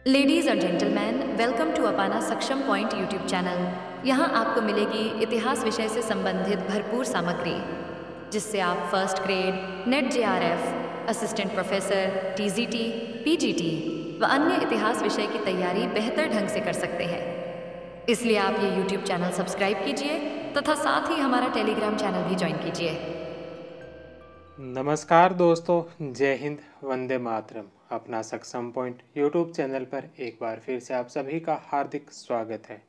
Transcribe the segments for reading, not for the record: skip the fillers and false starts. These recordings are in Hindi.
लेडीज़ और जेंटलमैन, वेलकम टू अपाना सक्षम पॉइंट यूट्यूब चैनल। यहाँ आपको मिलेगी इतिहास विषय से संबंधित भरपूर सामग्री, जिससे आप first grade, net JRF, assistant professor, TGT, PGT व अन्य इतिहास विषय की तैयारी बेहतर ढंग से कर सकते हैं। इसलिए आप ये यूट्यूब चैनल सब्सक्राइब कीजिए तथा साथ ही हमारा टेलीग्राम चैनल भी ज्वाइन कीजिए। नमस्कार दोस्तों, जय हिंद, वंदे मातरम। अपना सक्षम पॉइंट यूट्यूब चैनल पर एक बार फिर से आप सभी का हार्दिक स्वागत है।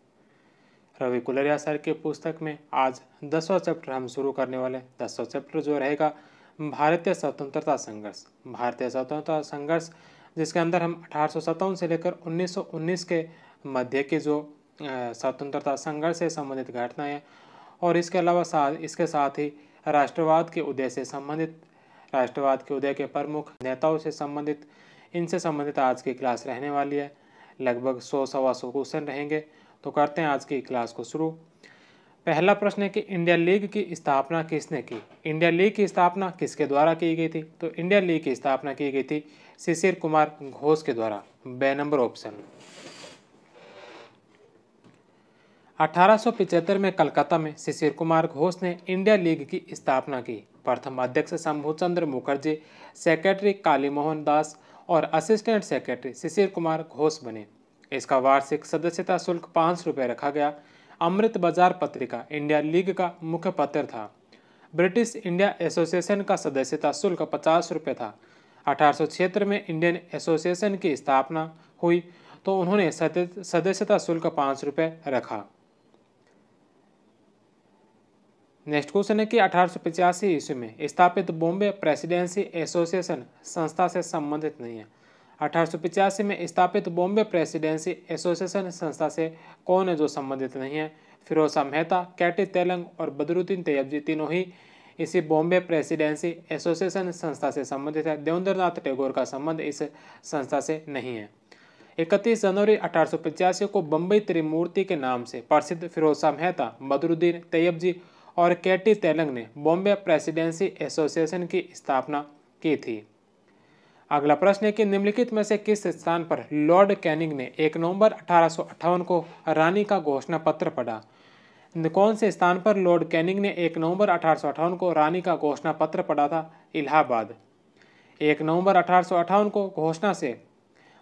रवि कुलरिया सर के पुस्तक में आज 10वां चैप्टर हम शुरू करने वाले। 10वां चैप्टर जो रहेगा भारतीय स्वतंत्रता संघर्ष। भारतीय स्वतंत्रता संघर्ष जिसके अंदर हम 1857 से लेकर 1919 के मध्य की जो स्वतंत्रता संघर्ष से संबंधित घटनाएं और इसके अलावा इसके साथ ही राष्ट्रवाद के उदय से संबंधित, राष्ट्रवाद के उदय के प्रमुख नेताओं से संबंधित, इनसे संबंधित आज की क्लास रहने वाली है। लगभग 100-125 क्वेश्चन रहेंगे। तो करते हैं आज की क्लास को शुरू। पहला प्रश्न है कि इंडिया लीग की स्थापना किसने की? इंडिया लीग की स्थापना किसके द्वारा की गई थी? तो इंडिया लीग की स्थापना की गई थी शिशिर कुमार घोष के द्वारा। बे नंबर ऑप्शन। 1875 में कलकत्ता में शिशिर कुमार घोष ने इंडिया लीग की स्थापना की। प्रथम अध्यक्ष शंभुचंद्र मुखर्जी, सेक्रेटरी कालीमोहन दास और असिस्टेंट सेक्रेटरी शिशिर कुमार घोष बने। इसका वार्षिक सदस्यता शुल्क 5 रुपये रखा गया। अमृत बाजार पत्रिका इंडिया लीग का मुख्य पत्र था। ब्रिटिश इंडिया एसोसिएशन का सदस्यता शुल्क 50 रुपये था। 1876 में इंडियन एसोसिएशन की स्थापना हुई तो उन्होंने सदस्यता शुल्क 5 रुपये रखा। नेक्स्ट क्वेश्चन है कि 1885 ईस्वी में स्थापित बॉम्बे प्रेसिडेंसी एसोसिएशन संस्था से संबंधित नहीं है। 1885 में स्थापित बॉम्बे प्रेसिडेंसी एसोसिएशन संस्था से कौन है जो संबंधित नहीं है? फिरोज शाह मेहता, कैटी तेलंग और बदरुद्दीन तैयबजी तीनों ही इसी बॉम्बे प्रेसिडेंसी एसोसिएशन संस्था से संबंधित है। देवेंद्रनाथ टैगोर का संबंध इस संस्था से नहीं है। 31 जनवरी 1885 को बम्बई त्रिमूर्ति के नाम से प्रसिद्ध फिरोज शाह मेहता, बदरुद्दीन तैयबजी और कैटी तेलंग ने बॉम्बे प्रेसिडेंसी एसोसिएशन की स्थापना की थी। अगला प्रश्न है कि निम्नलिखित में से किस स्थान पर लॉर्ड कैनिंग ने 1 नवंबर 1858 को रानी का घोषणा पत्र पढ़ा? कौन से स्थान पर लॉर्ड कैनिंग ने 1 नवंबर 1858 को रानी का घोषणा पत्र पढ़ा था? इलाहाबाद। 1 नवंबर 1858 को घोषणा से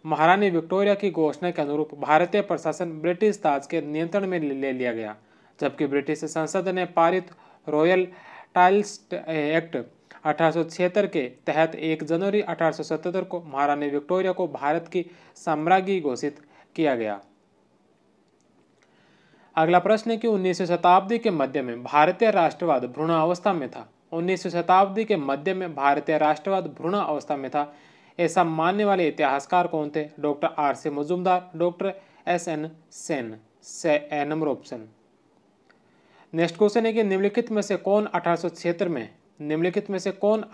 महारानी विक्टोरिया की घोषणा के अनुरूप भारतीय प्रशासन ब्रिटिश ताज के नियंत्रण में ले लिया गया, जबकि ब्रिटिश संसद ने पारित रॉयल टाइल्स एक्ट 1876 के तहत 1 जनवरी 1877 को महारानी विक्टोरिया को भारत की साम्राज्ञी घोषित किया गया। अगला प्रश्न है कि 19वीं शताब्दी के मध्य में भारतीय राष्ट्रवाद भ्रूणावस्था में था। 19वीं शताब्दी के मध्य में भारतीय राष्ट्रवाद भ्रूणावस्था में था, ऐसा मानने वाले इतिहासकार कौन थे? Doctor R.C. Majumdar, doctor S.N. Sen. A number option. Next question है कि निम्नलिखित में से कौन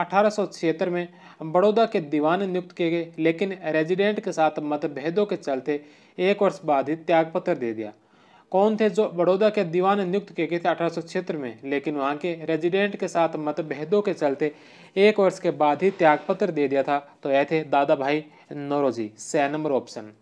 1876 में बड़ौदा के दीवान नियुक्त किए गए, लेकिन रेजिडेंट के साथ मतभेदों के चलते 1 वर्ष बाद ही त्यागपत्र दे दिया? कौन थे जो बड़ौदा के दीवान नियुक्त किए गए थे 1876 में, लेकिन वहां के रेजिडेंट के साथ मतभेदों के चलते 1 वर्ष के बाद ही त्यागपत्र दे दिया था? तो यह थे दादा भाई नौरोजी। 6 number option.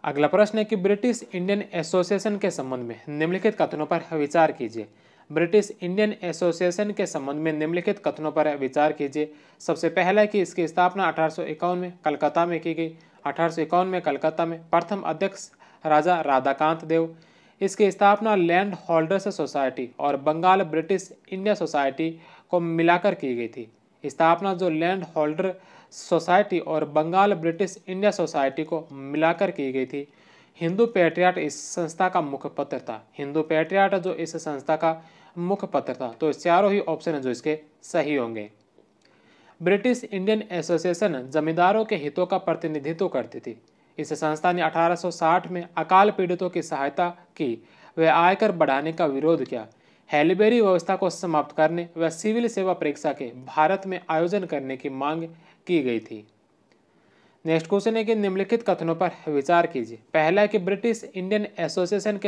अगला प्रश्न है कि ब्रिटिश इंडियन एसोसिएशन के संबंध में निम्नलिखित कथनों पर विचार कीजिए। ब्रिटिश इंडियन एसोसिएशन के संबंध में निम्नलिखित कथनों पर विचार कीजिए। सबसे पहला है कि इसकी स्थापना 1851 में कलकत्ता में की गई। 1851 में कलकत्ता में प्रथम अध्यक्ष राजा राधाकांत देव। इसकी स्थापना लैंड होल्डर्स सोसाइटी और बंगाल ब्रिटिश इंडिया सोसाइटी को मिलाकर की गई थी। स्थापना जो लैंड होल्डर सोसाइटी और बंगाल ब्रिटिश इंडिया सोसाइटी को मिलाकर की गई थी। हिंदू पैट्रियट इस संस्था का मुख्य पत्र था। हिंदू पैट्रियट जो इस संस्था का मुख्य पत्र था। तो चारों ही ऑप्शन है जो इसके सही होंगे। ब्रिटिश इंडियन एसोसिएशन जमींदारों के हितों का प्रतिनिधित्व करती थी। इस संस्था ने 1860 में अकाल पीड़ितों की सहायता की व आयकर बढ़ाने का विरोध किया। हेलीबेरी व्यवस्था को समाप्त करने व सिविल सेवा परीक्षा के भारत में आयोजन करने की मांग की गई थी। नेक्स्ट क्वेश्चन है कि निम्नलिखित कथनों पर विचार कीजिए। पहला है कि ब्रिटिश इंडियन एसोसिएशन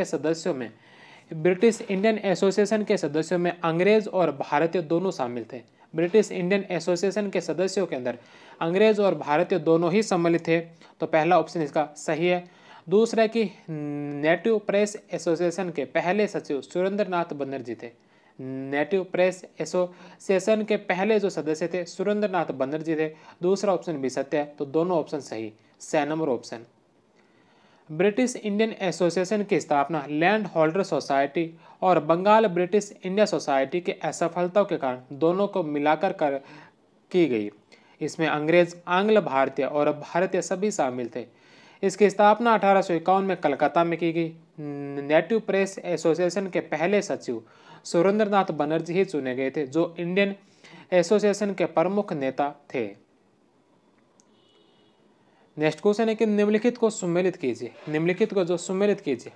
के सदस्यों में अंग्रेज और भारतीय दोनों शामिल थे। ब्रिटिश इंडियन एसोसिएशन के सदस्यों के अंदर अंग्रेज और भारतीय दोनों ही सम्मिलित थे, तो पहला ऑप्शन इसका सही है। दूसरा है कि नेटिव प्रेस एसोसिएशन के पहले सचिव सुरेंद्रनाथ बनर्जी थे। नेटिव प्रेस एसोसिएशन के पहले जो सदस्य थे सुरेंद्रनाथ बनर्जी थे। दूसरा ऑप्शन भी सत्य है, तो दोनों ऑप्शन सही। 6 number option. British Indian association की स्थापना लैंड होल्डर सोसाइटी और बंगाल ब्रिटिश इंडिया सोसाइटी के असफलताओं के कारण दोनों को मिलाकर की गई। इसमें अंग्रेज, आंग्ल भारतीय और भारतीय सभी शामिल थे। इसकी स्थापना 1851 में कलकत्ता में की गई। नेटिव प्रेस एसोसिएशन के पहले सचिव सुरेंद्रनाथ बनर्जी ही चुने गए थे, जो इंडियन एसोसिएशन के प्रमुख नेता थे। नेक्स्ट क्वेश्चन है कि निम्नलिखित को सुमेलित कीजिए। निम्नलिखित को जो सुमेलित कीजिए।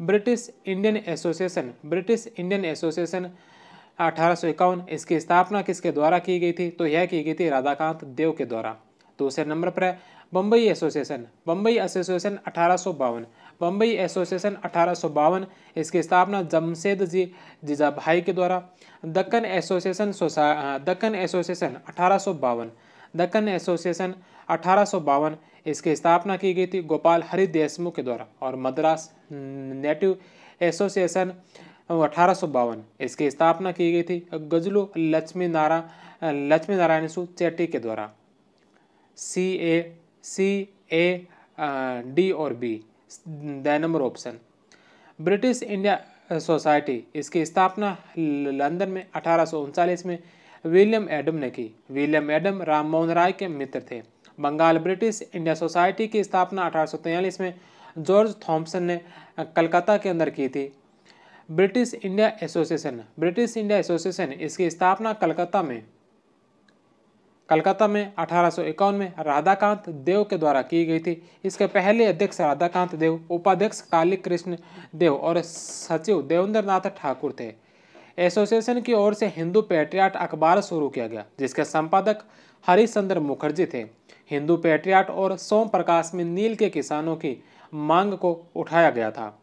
ब्रिटिश इंडियन एसोसिएशन 1851, इसकी स्थापना किसके द्वारा की गई थी? तो यह की गई थी राधाकांत देव के द्वारा। दूसरे नंबर पर है बम्बई एसोसिएशन 1852। बम्बई एसोसिएशन 1852, इसकी स्थापना जमशेदजी जीजाभाई के द्वारा। दक्कन एसोसिएशन 1852, इसकी स्थापना की गई थी गोपाल हरि देशमुख के द्वारा। और मद्रास नेटिव एसोसिएशन 1852, इसकी स्थापना की गई थी गजलू लक्ष्मी नारायण चेट्टी के द्वारा। डी और B, the number option. British India society, इसकी स्थापना लंदन में 1839 में विलियम एडम ने की। विलियम एडम राम मोहन राय के मित्र थे। बंगाल ब्रिटिश इंडिया सोसाइटी की स्थापना 1843 में जॉर्ज थॉम्पसन ने कलकत्ता के अंदर की थी। ब्रिटिश इंडिया एसोसिएशन, इसकी स्थापना कलकत्ता में 1851 में राधाकांत देव के द्वारा की गई थी। इसके पहले अध्यक्ष राधाकांत देव, उपाध्यक्ष काली कृष्ण देव और सचिव देवेंद्रनाथ ठाकुर थे। एसोसिएशन की ओर से हिंदू पेट्रियाट अखबार शुरू किया गया, जिसके संपादक हरिश्चंद्र मुखर्जी थे। हिंदू पेट्रियाट और सोम प्रकाश में नील के किसानों की मांग को उठाया गया था।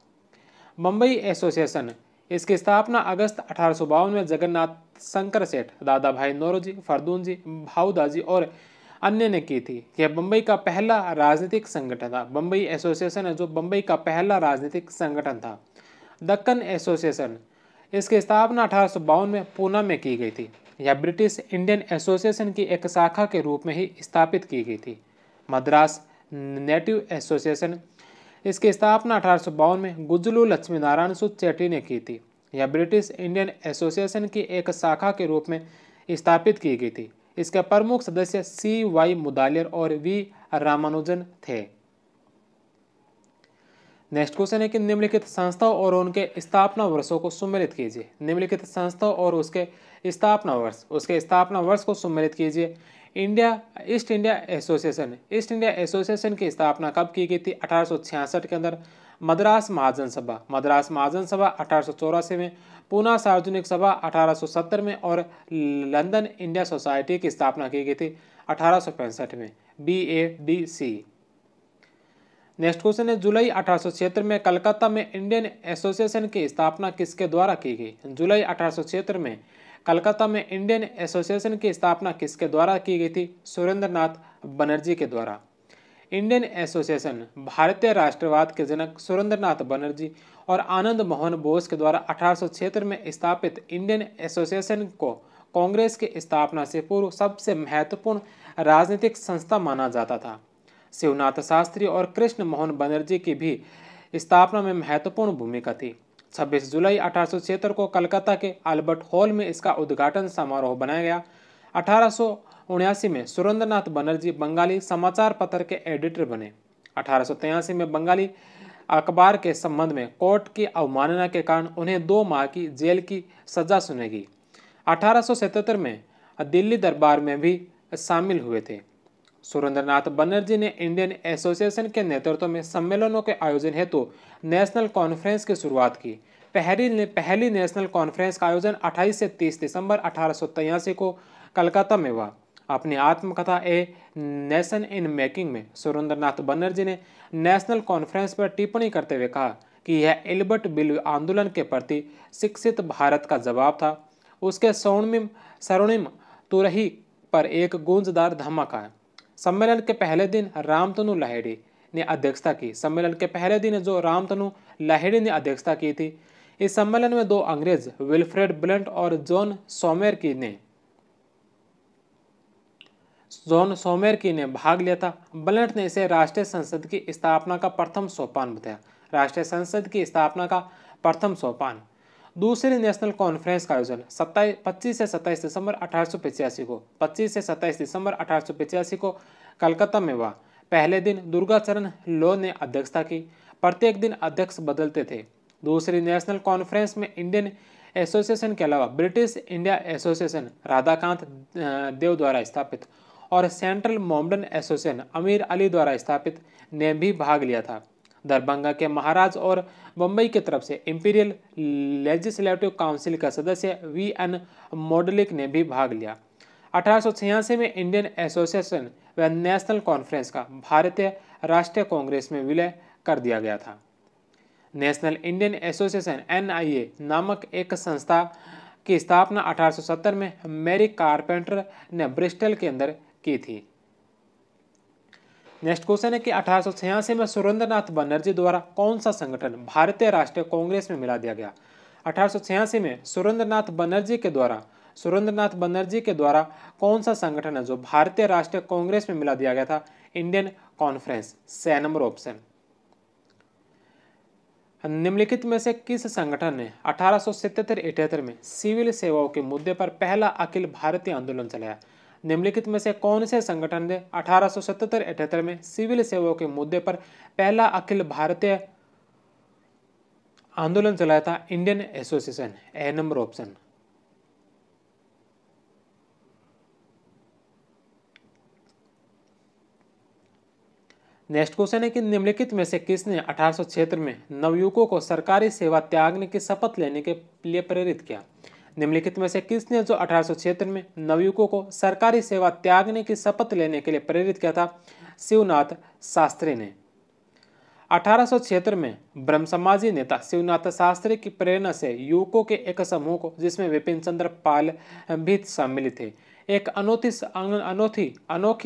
बम्बई एसोसिएशन, इसकी स्थापना अगस्त 1852 में जगन्नाथ शंकर सेठ, दादा भाई नौरोजी, फरदून जी, भाऊदाजी और अन्य ने की थी। यह बम्बई का पहला राजनीतिक संगठन था। बम्बई एसोसिएशन है जो बम्बई का पहला राजनीतिक संगठन था। दक्कन एसोसिएशन, इसकी स्थापना 1852 में पूना में की गई थी। यह ब्रिटिश इंडियन एसोसिएशन की एक शाखा के रूप में ही स्थापित की गई थी। मद्रास नेटिव एसोसिएशन, इसकी स्थापना 1852 में गुजलू लक्ष्मी नारायण चेट्टी ने की थी। यह ब्रिटिश इंडियन एसोसिएशन की एक शाखा के रूप में स्थापित की गई थी। इसके प्रमुख सदस्य CY मुदालियर और V रामानुजन थे। नेक्स्ट क्वेश्चन है कि निम्नलिखित संस्थाओं और उनके स्थापना वर्षों को सुमेलित कीजिए। निम्नलिखित संस्थाओं और उसके स्थापना वर्ष को सुमेलित कीजिए। ईस्ट इंडिया एसोसिएशन की स्थापना कब की गई थी? 1866 के अंदर। मद्रास महाजन सभा 1884 में। पूना सार्वजनिक सभा 1870 में और लंदन इंडिया सोसाइटी की स्थापना की गई थी 1865 में। BADC। नेक्स्ट क्वेश्चन है जुलाई 1876 में कलकत्ता में इंडियन एसोसिएशन की स्थापना किसके द्वारा की गई? जुलाई 1876 में कलकत्ता में इंडियन एसोसिएशन की स्थापना किसके द्वारा की गई थी? सुरेंद्रनाथ बनर्जी के द्वारा। इंडियन एसोसिएशन भारतीय राष्ट्रवाद के जनक सुरेंद्रनाथ बनर्जी और आनंद मोहन बोस के द्वारा 1876 में स्थापित इंडियन एसोसिएशन को कांग्रेस की स्थापना से पूर्व सबसे महत्वपूर्ण राजनीतिक संस्था माना जाता था। शिवनाथ शास्त्री और कृष्ण मोहन बनर्जी की भी स्थापना में महत्वपूर्ण भूमिका थी। 26 जुलाई 1876 को कलकत्ता के अल्बर्ट हॉल में इसका उद्घाटन समारोह बनाया गया। 1879 में सुरेंद्रनाथ बनर्जी बंगाली समाचार पत्र के एडिटर बने। 1883 में बंगाली अखबार के संबंध में कोर्ट की अवमानना के कारण उन्हें 2 माह की जेल की सजा सुनेगी। 1877 में दिल्ली दरबार में भी शामिल हुए थे। सुरेंद्रनाथ बनर्जी ने इंडियन एसोसिएशन के नेतृत्व में सम्मेलनों के आयोजन हेतु नेशनल कॉन्फ्रेंस की शुरुआत की। पहली नेशनल कॉन्फ्रेंस का आयोजन 28 से 30 दिसंबर 1883 को कलकत्ता में हुआ। अपनी आत्मकथा ए नेशन इन मेकिंग में सुरेंद्रनाथ बनर्जी ने नेशनल कॉन्फ्रेंस पर टिप्पणी करते हुए कहा कि यह एल्बर्ट बिल आंदोलन के प्रति शिक्षित भारत का जवाब था। उसके स्वर्णिम तुरही पर एक गूंजदार धमाका। सम्मेलन के पहले दिन रामतनु लाहिड़ी ने अध्यक्षता की। सम्मेलन के पहले दिन जो रामतनु लाहिड़ी ने अध्यक्षता की थी। इस सम्मेलन में 2 अंग्रेज विल्फ्रेड ब्लंट और जॉन सोमेरकी ने भाग लिया था। ब्लंट ने इसे राष्ट्रीय संसद की स्थापना का प्रथम सोपान बताया। राष्ट्रीय संसद की स्थापना का प्रथम सोपान। दूसरी नेशनल कॉन्फ्रेंस का आयोजन 25 से 27 दिसंबर 1885 को कलकत्ता में हुआ। पहले दिन दुर्गाचरण लो ने अध्यक्षता की। प्रत्येक दिन अध्यक्ष बदलते थे। दूसरी नेशनल कॉन्फ्रेंस में इंडियन एसोसिएशन के अलावा ब्रिटिश इंडिया एसोसिएशन राधाकांत देव द्वारा स्थापित और सेंट्रल मोमडन एसोसिएशन अमीर अली द्वारा स्थापित ने भी भाग लिया था। दरभंगा के महाराज और बम्बई की तरफ से इंपीरियल लेजिस्लेटिव काउंसिल का सदस्य VN मोडलिक ने भी भाग लिया। 1886 में इंडियन एसोसिएशन व नेशनल कॉन्फ्रेंस का भारतीय राष्ट्रीय कांग्रेस में विलय कर दिया गया था। नेशनल इंडियन एसोसिएशन NIA नामक एक संस्था की स्थापना 1870 में मैरी कारपेंटर ने ब्रिस्टल के अंदर की थी। नेक्स्ट क्वेश्चन है कि 1886 में सुरेंद्रनाथ बनर्जी द्वारा कौन सा संगठन भारतीय राष्ट्रीय कांग्रेस में मिला दिया गया। 1886 में सुरेंद्रनाथ बनर्जी के द्वारा कौन सा संगठन है जो भारतीय राष्ट्रीय कांग्रेस में मिला दिया गया था। Indian conference. 6 number option. निम्नलिखित में से किस संगठन ने 1877-78 में सिविल सेवाओं के मुद्दे पर पहला अखिल भारतीय आंदोलन चलाया। निम्नलिखित में से कौन से संगठन ने 1877-78 में सिविल सेवाओं के मुद्दे पर पहला अखिल भारतीय आंदोलन चलाया था। Indian association. A number option. Next question है कि निम्नलिखित में से किसने 1876 में नवयुवकों को सरकारी सेवा त्यागने की शपथ लेने के लिए प्रेरित किया। निम्नलिखित में से किसने जो 1876 में नवयुवकों को सरकारी सेवा त्यागने की शपथ लेने के लिए प्रेरित किया था। शिवनाथ शास्त्री ने। 1876 में ब्रह्म समाजी नेता शिवनाथ शास्त्री की प्रेरणा से युवकों के एक समूह को, जिसमें विपिन चंद्र पाल भी सम्मिलित थे, एक अनोखी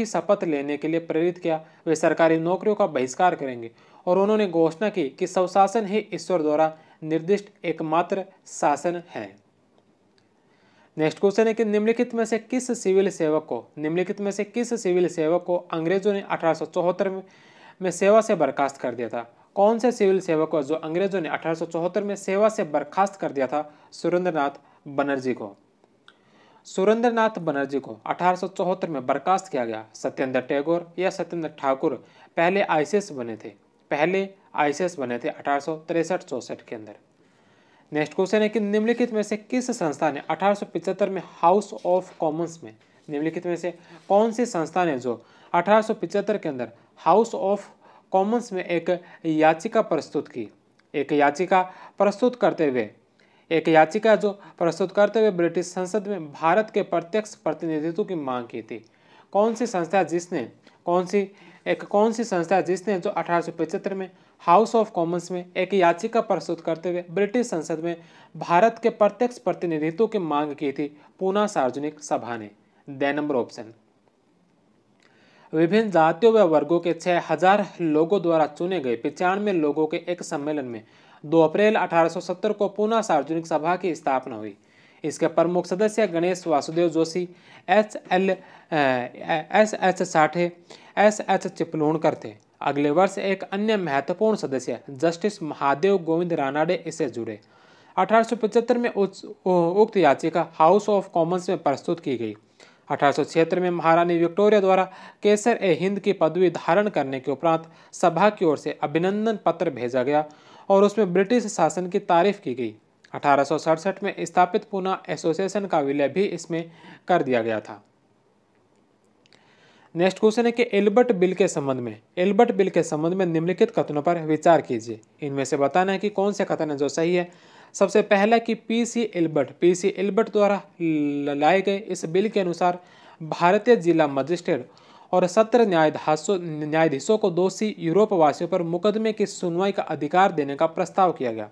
शपथ लेने के लिए प्रेरित किया। वे सरकारी नौकरियों का बहिष्कार करेंगे और उन्होंने घोषणा की कि स्वशासन ही ईश्वर द्वारा निर्दिष्ट एकमात्र शासन है। नेक्स्ट क्वेश्चन है कि निम्नलिखित में से किस सिविल सेवक को अंग्रेजों ने 1874 में सेवा से बर्खास्त कर दिया था। कौन से सिविल सेवक को जो अंग्रेजों ने 1874 में सेवा से बर्खास्त कर दिया था। सुरेंद्रनाथ बनर्जी को। सुरेंद्रनाथ बनर्जी को 1874 में बर्खास्त किया गया। सत्येंद्र टैगोर या सत्येंद्र ठाकुर पहले आईसीएस बने थे 1863-64 के अंदर। नेक्स्ट क्वेश्चन है कि निम्नलिखित में से किस संस्था ने 1875 में हाउस ऑफ कॉमन्स में, निम्नलिखित में से कौन सी संस्था ने जो 1875 के अंदर हाउस ऑफ कॉमन्स में एक याचिका प्रस्तुत की। एक याचिका प्रस्तुत करते हुए ब्रिटिश संसद में भारत के प्रत्यक्ष प्रतिनिधित्व की मांग की थी। कौन सी संस्था जिसने जो 1875 में हाउस ऑफ कॉमन्स में एक याचिका प्रस्तुत करते हुए ब्रिटिश संसद में भारत के प्रत्यक्ष प्रतिनिधित्व की मांग की थी। पूना सार्वजनिक सभा ने। The number option. विभिन्न जातियों व वर्गों के 6000 लोगों द्वारा चुने गए 95 लोगों के एक सम्मेलन में 2 अप्रैल 1870 को पूना सार्वजनिक सभा की स्थापना हुई। इसके प्रमुख सदस्य गणेश वासुदेव जोशी, S.H. साठे, S.H. चिपलूणकर थे। अगले वर्ष एक अन्य महत्वपूर्ण सदस्य जस्टिस महादेव गोविंद रानाडे इससे जुड़े। 1875 में उक्त याचिका हाउस ऑफ कॉमन्स में प्रस्तुत की गई। 1876 में महारानी विक्टोरिया द्वारा केसर-ए-हिंद की पदवी धारण करने के उपरांत सभा की ओर से अभिनंदन पत्र भेजा गया और उसमें ब्रिटिश शासन की तारीफ की गई। 1867 में स्थापित पूना एसोसिएशन का विलय भी इसमें कर दिया गया था। नेक्स्ट क्वेश्चन है कि एल्बर्ट बिल के संबंध में निम्नलिखित कथनों पर विचार कीजिए। इनमें से बताना है कि कौन से कथन है जो सही है। सबसे पहला कि पीसी एल्बर्ट द्वारा लाए गए इस बिल के अनुसार भारतीय जिला मजिस्ट्रेट और सत्र न्यायाधीशों को दोषी यूरोप वासियों पर मुकदमे की सुनवाई का अधिकार देने का प्रस्ताव किया गया।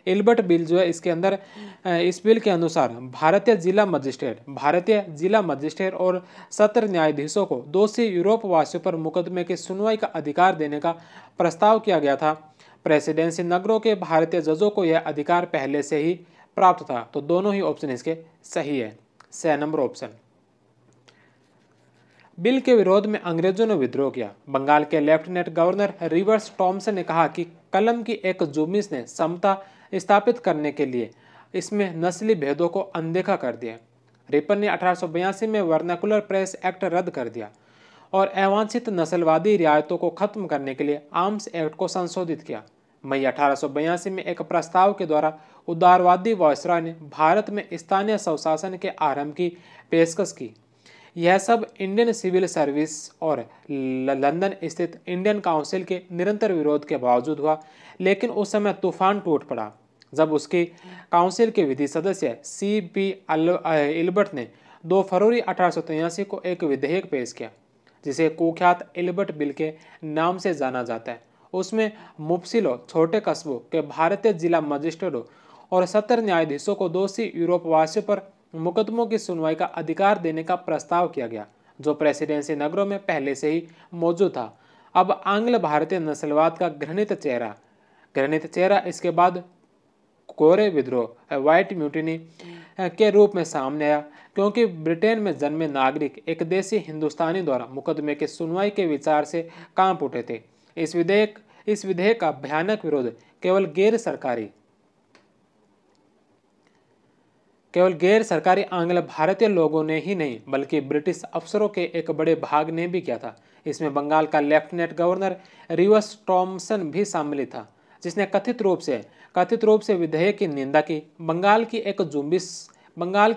एल्बर्ट बिल जो है इसके अंदर इस बिल के अनुसार भारतीय जिला मजिस्ट्रेट और सत्र न्यायाधीशों को दोषी यूरोप वासियों पर मुकदमे की सुनवाई का अधिकार देने का प्रस्ताव किया गया था। प्रेसिडेंसी नगरों के भारतीय जजों को यह अधिकार पहले से ही प्राप्त था। तो दोनों ही ऑप्शन इसके सही है, 6 नंबर ऑप्शन। बिल के विरोध में अंग्रेजों ने विद्रोह किया। बंगाल के लेफ्टिनेंट गवर्नर रिवर्स टॉमसन ने कहा कि कलम की एक जुम्बिश ने समता स्थापित करने के लिए इसमें नस्ली भेदों को अनदेखा कर दिया। रिपन ने 1882 में वर्नाकुलर प्रेस एक्ट रद्द कर दिया और अवांछित नस्लवादी रियायतों को खत्म करने के लिए आर्म्स एक्ट को संशोधित किया। मई 1882 में एक प्रस्ताव के द्वारा उदारवादी वायसराय ने भारत में स्थानीय स्वशासन के आरंभ की पेशकश की। यह सब इंडियन सिविल सर्विस और लंदन स्थित इंडियन काउंसिल के निरंतर विरोध के बावजूद हुआ, लेकिन उस समय तूफान टूट पड़ा जब उसकी काउंसिल के विधि सदस्य C.P. एल्बर्ट ने 2 फरवरी 1883 को एक विधेयक पेश किया जिसे कुख्यात एल्बर्ट बिल के नाम से जाना जाता है। उसमें मुफसिलों, छोटे कस्बों के भारतीय जिला मजिस्ट्रेटों और सत्र न्यायाधीशों को दोषी यूरोपवासियों पर मुकदमों की सुनवाई का अधिकार देने का प्रस्ताव किया गया, जो प्रेसिडेंसी नगरों में पहले से ही मौजूद था। अब आंग्ल भारतीय नस्लवाद का घृणित चेहरा इसके बाद कोरे विद्रोह व्हाइट म्यूटिनी के रूप में सामने आया, क्योंकि ब्रिटेन में जन्मे नागरिक एक देशी हिंदुस्तानी द्वारा मुकदमे की सुनवाई के विचार से कांप उठे थे। इस विधेयक का भयानक विरोध केवल गैर सरकारी आंग्ल भारतीय लोगों ने ही नहीं बल्कि ब्रिटिश अफसरों के एक बड़े भाग ने भी किया था। इसमें बंगाल का लेफ्टिनेंट गवर्नर रिवर्स टॉमसन भी शामिल था, जिसने कथित रूप से विधेयक की निंदा की। बंगाल की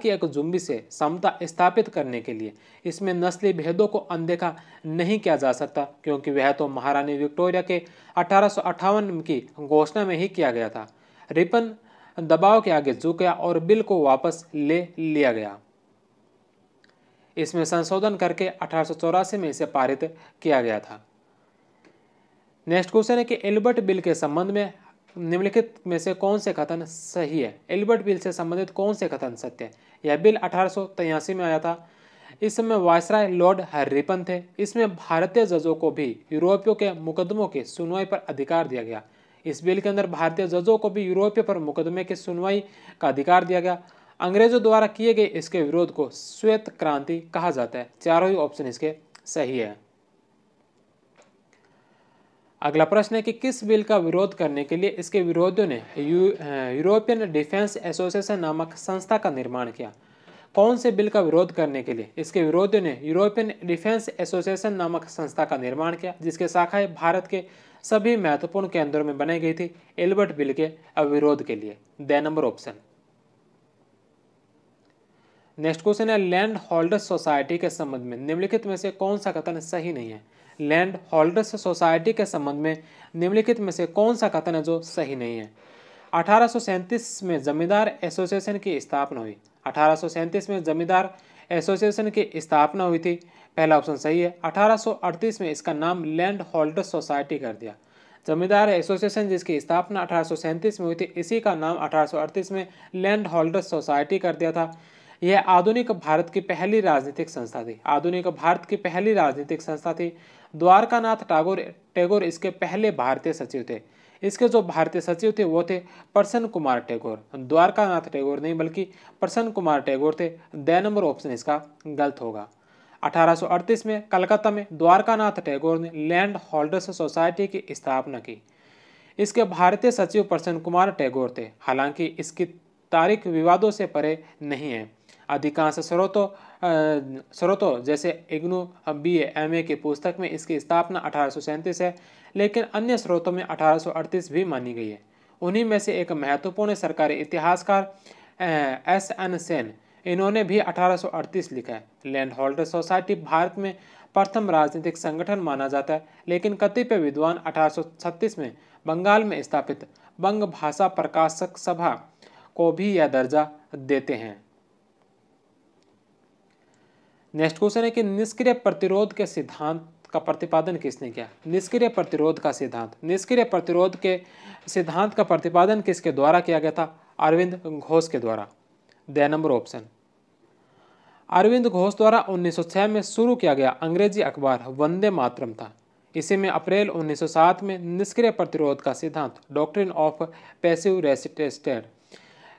एक जुम्बिश से समता स्थापित करने के लिए इसमें नस्ली भेदों को अनदेखा नहीं किया जा सकता, क्योंकि वह तो महारानी विक्टोरिया के 1858 की घोषणा में ही किया गया था। रिपन दबाव के आगे झुक गया और बिल को वापस ले लिया गया। इसमें संशोधन करके 1884 में इसे पारित किया गया था। नेक्स्ट क्वेश्चन है कि एल्बर्ट बिल के संबंध में निम्नलिखित में से कौन से कथन सही है। एल्बर्ट बिल से संबंधित कौन से कथन सत्य है। यह बिल 1883 में आया था। इस समय वायसराय लॉर्ड रिपन थे। इसमें भारतीय जजों को भी यूरोपियों के मुकदमों की सुनवाई पर अधिकार दिया गया। इस बिल के अंदर भारतीय जजों को भी यूरोपियों पर मुकदमे की सुनवाई का अधिकार दिया गया। अंग्रेजों द्वारा किए गए इसके विरोध को श्वेत क्रांति कहा जाता है। चारों ही ऑप्शन इसके सही है। अगला प्रश्न है कि किस बिल का विरोध करने के लिए इसके विरोधियों ने यूरोपियन डिफेंस एसोसिएशन नामक संस्था का निर्माण किया। कौन से बिल का विरोध करने के लिए इसके विरोधियों ने यूरोपियन डिफेंस एसोसिएशन नामक संस्था का निर्माण किया, जिसके शाखाएं भारत के सभी महत्वपूर्ण केंद्रों में बनाई गई थी एल्बर्ट बिल के विरोध के लिए। The number option. Next question है लैंड होल्डर्स सोसाइटी के संबंध में निम्नलिखित में से कौन सा कथन सही नहीं है। लैंड होल्डर्स सोसाइटी के संबंध में निम्नलिखित में से कौन सा कथन है जो सही नहीं है। 1837 में जमींदार एसोसिएशन की स्थापना हुई। 1837 में जमींदार एसोसिएशन की स्थापना हुई थी, पहला ऑप्शन सही है। 1838 में इसका नाम लैंड होल्डर्स सोसाइटी कर दिया। जमींदार एसोसिएशन जिसकी स्थापना 1837 में हुई थी, इसी का नाम 1838 में लैंड होल्डर्स सोसाइटी कर दिया था। यह आधुनिक भारत की पहली राजनीतिक संस्था थी। द्वारकानाथ टैगोर इसके पहले भारतीय सचिव थे। इसके जो भारतीय सचिव थे वो थे प्रसन्न कुमार टैगोर। द्वारकानाथ टैगोर नहीं बल्कि प्रसन्न कुमार टैगोर थे। द नंबर ऑप्शन इसका गलत होगा। 1838 में कलकत्ता में द्वारकानाथ टैगोर ने लैंड होल्डर्स सोसाइटी की स्थापना की। इसके भारतीय सचिव प्रसन्न कुमार टैगोर थे। हालांकि इसकी तारीख विवादों से परे नहीं है। अधिकांश स्रोतों जैसे इग्नू BA MA की पुस्तक में इसकी स्थापना 1837 है, लेकिन अन्य स्रोतों में 1838 भी मानी गई है। उन्हीं में से एक महत्वपूर्ण सरकारी इतिहासकार SN सेन, इन्होंने भी 1838 लिखा है। लैंड होल्डर सोसाइटी भारत में प्रथम राजनीतिक संगठन माना जाता है, लेकिन कतिपय विद्वान 1836 में बंगाल में स्थापित बंग भाषा प्रकाशक सभा को भी यह दर्जा देते हैं। नेक्स्ट क्वेश्चन है कि निष्क्रिय प्रतिरोध के सिद्धांत का प्रतिपादन किसने किया? निष्क्रिय प्रतिरोध का सिद्धांत। निष्क्रिय प्रतिरोध के सिद्धांत का प्रतिपादन किसके द्वारा किया गया था? अरविंद घोष के द्वारा। The number option. Arvind Ghosh द्वारा 1906 में शुरू किया गया अंग्रेजी अखबार वंदे मातरम था। इसी में अप्रैल 1907 में निष्क्रिय प्रतिरोध का सिद्धांत डॉक्ट्रिन ऑफ पैसिव रेसिस्टेंस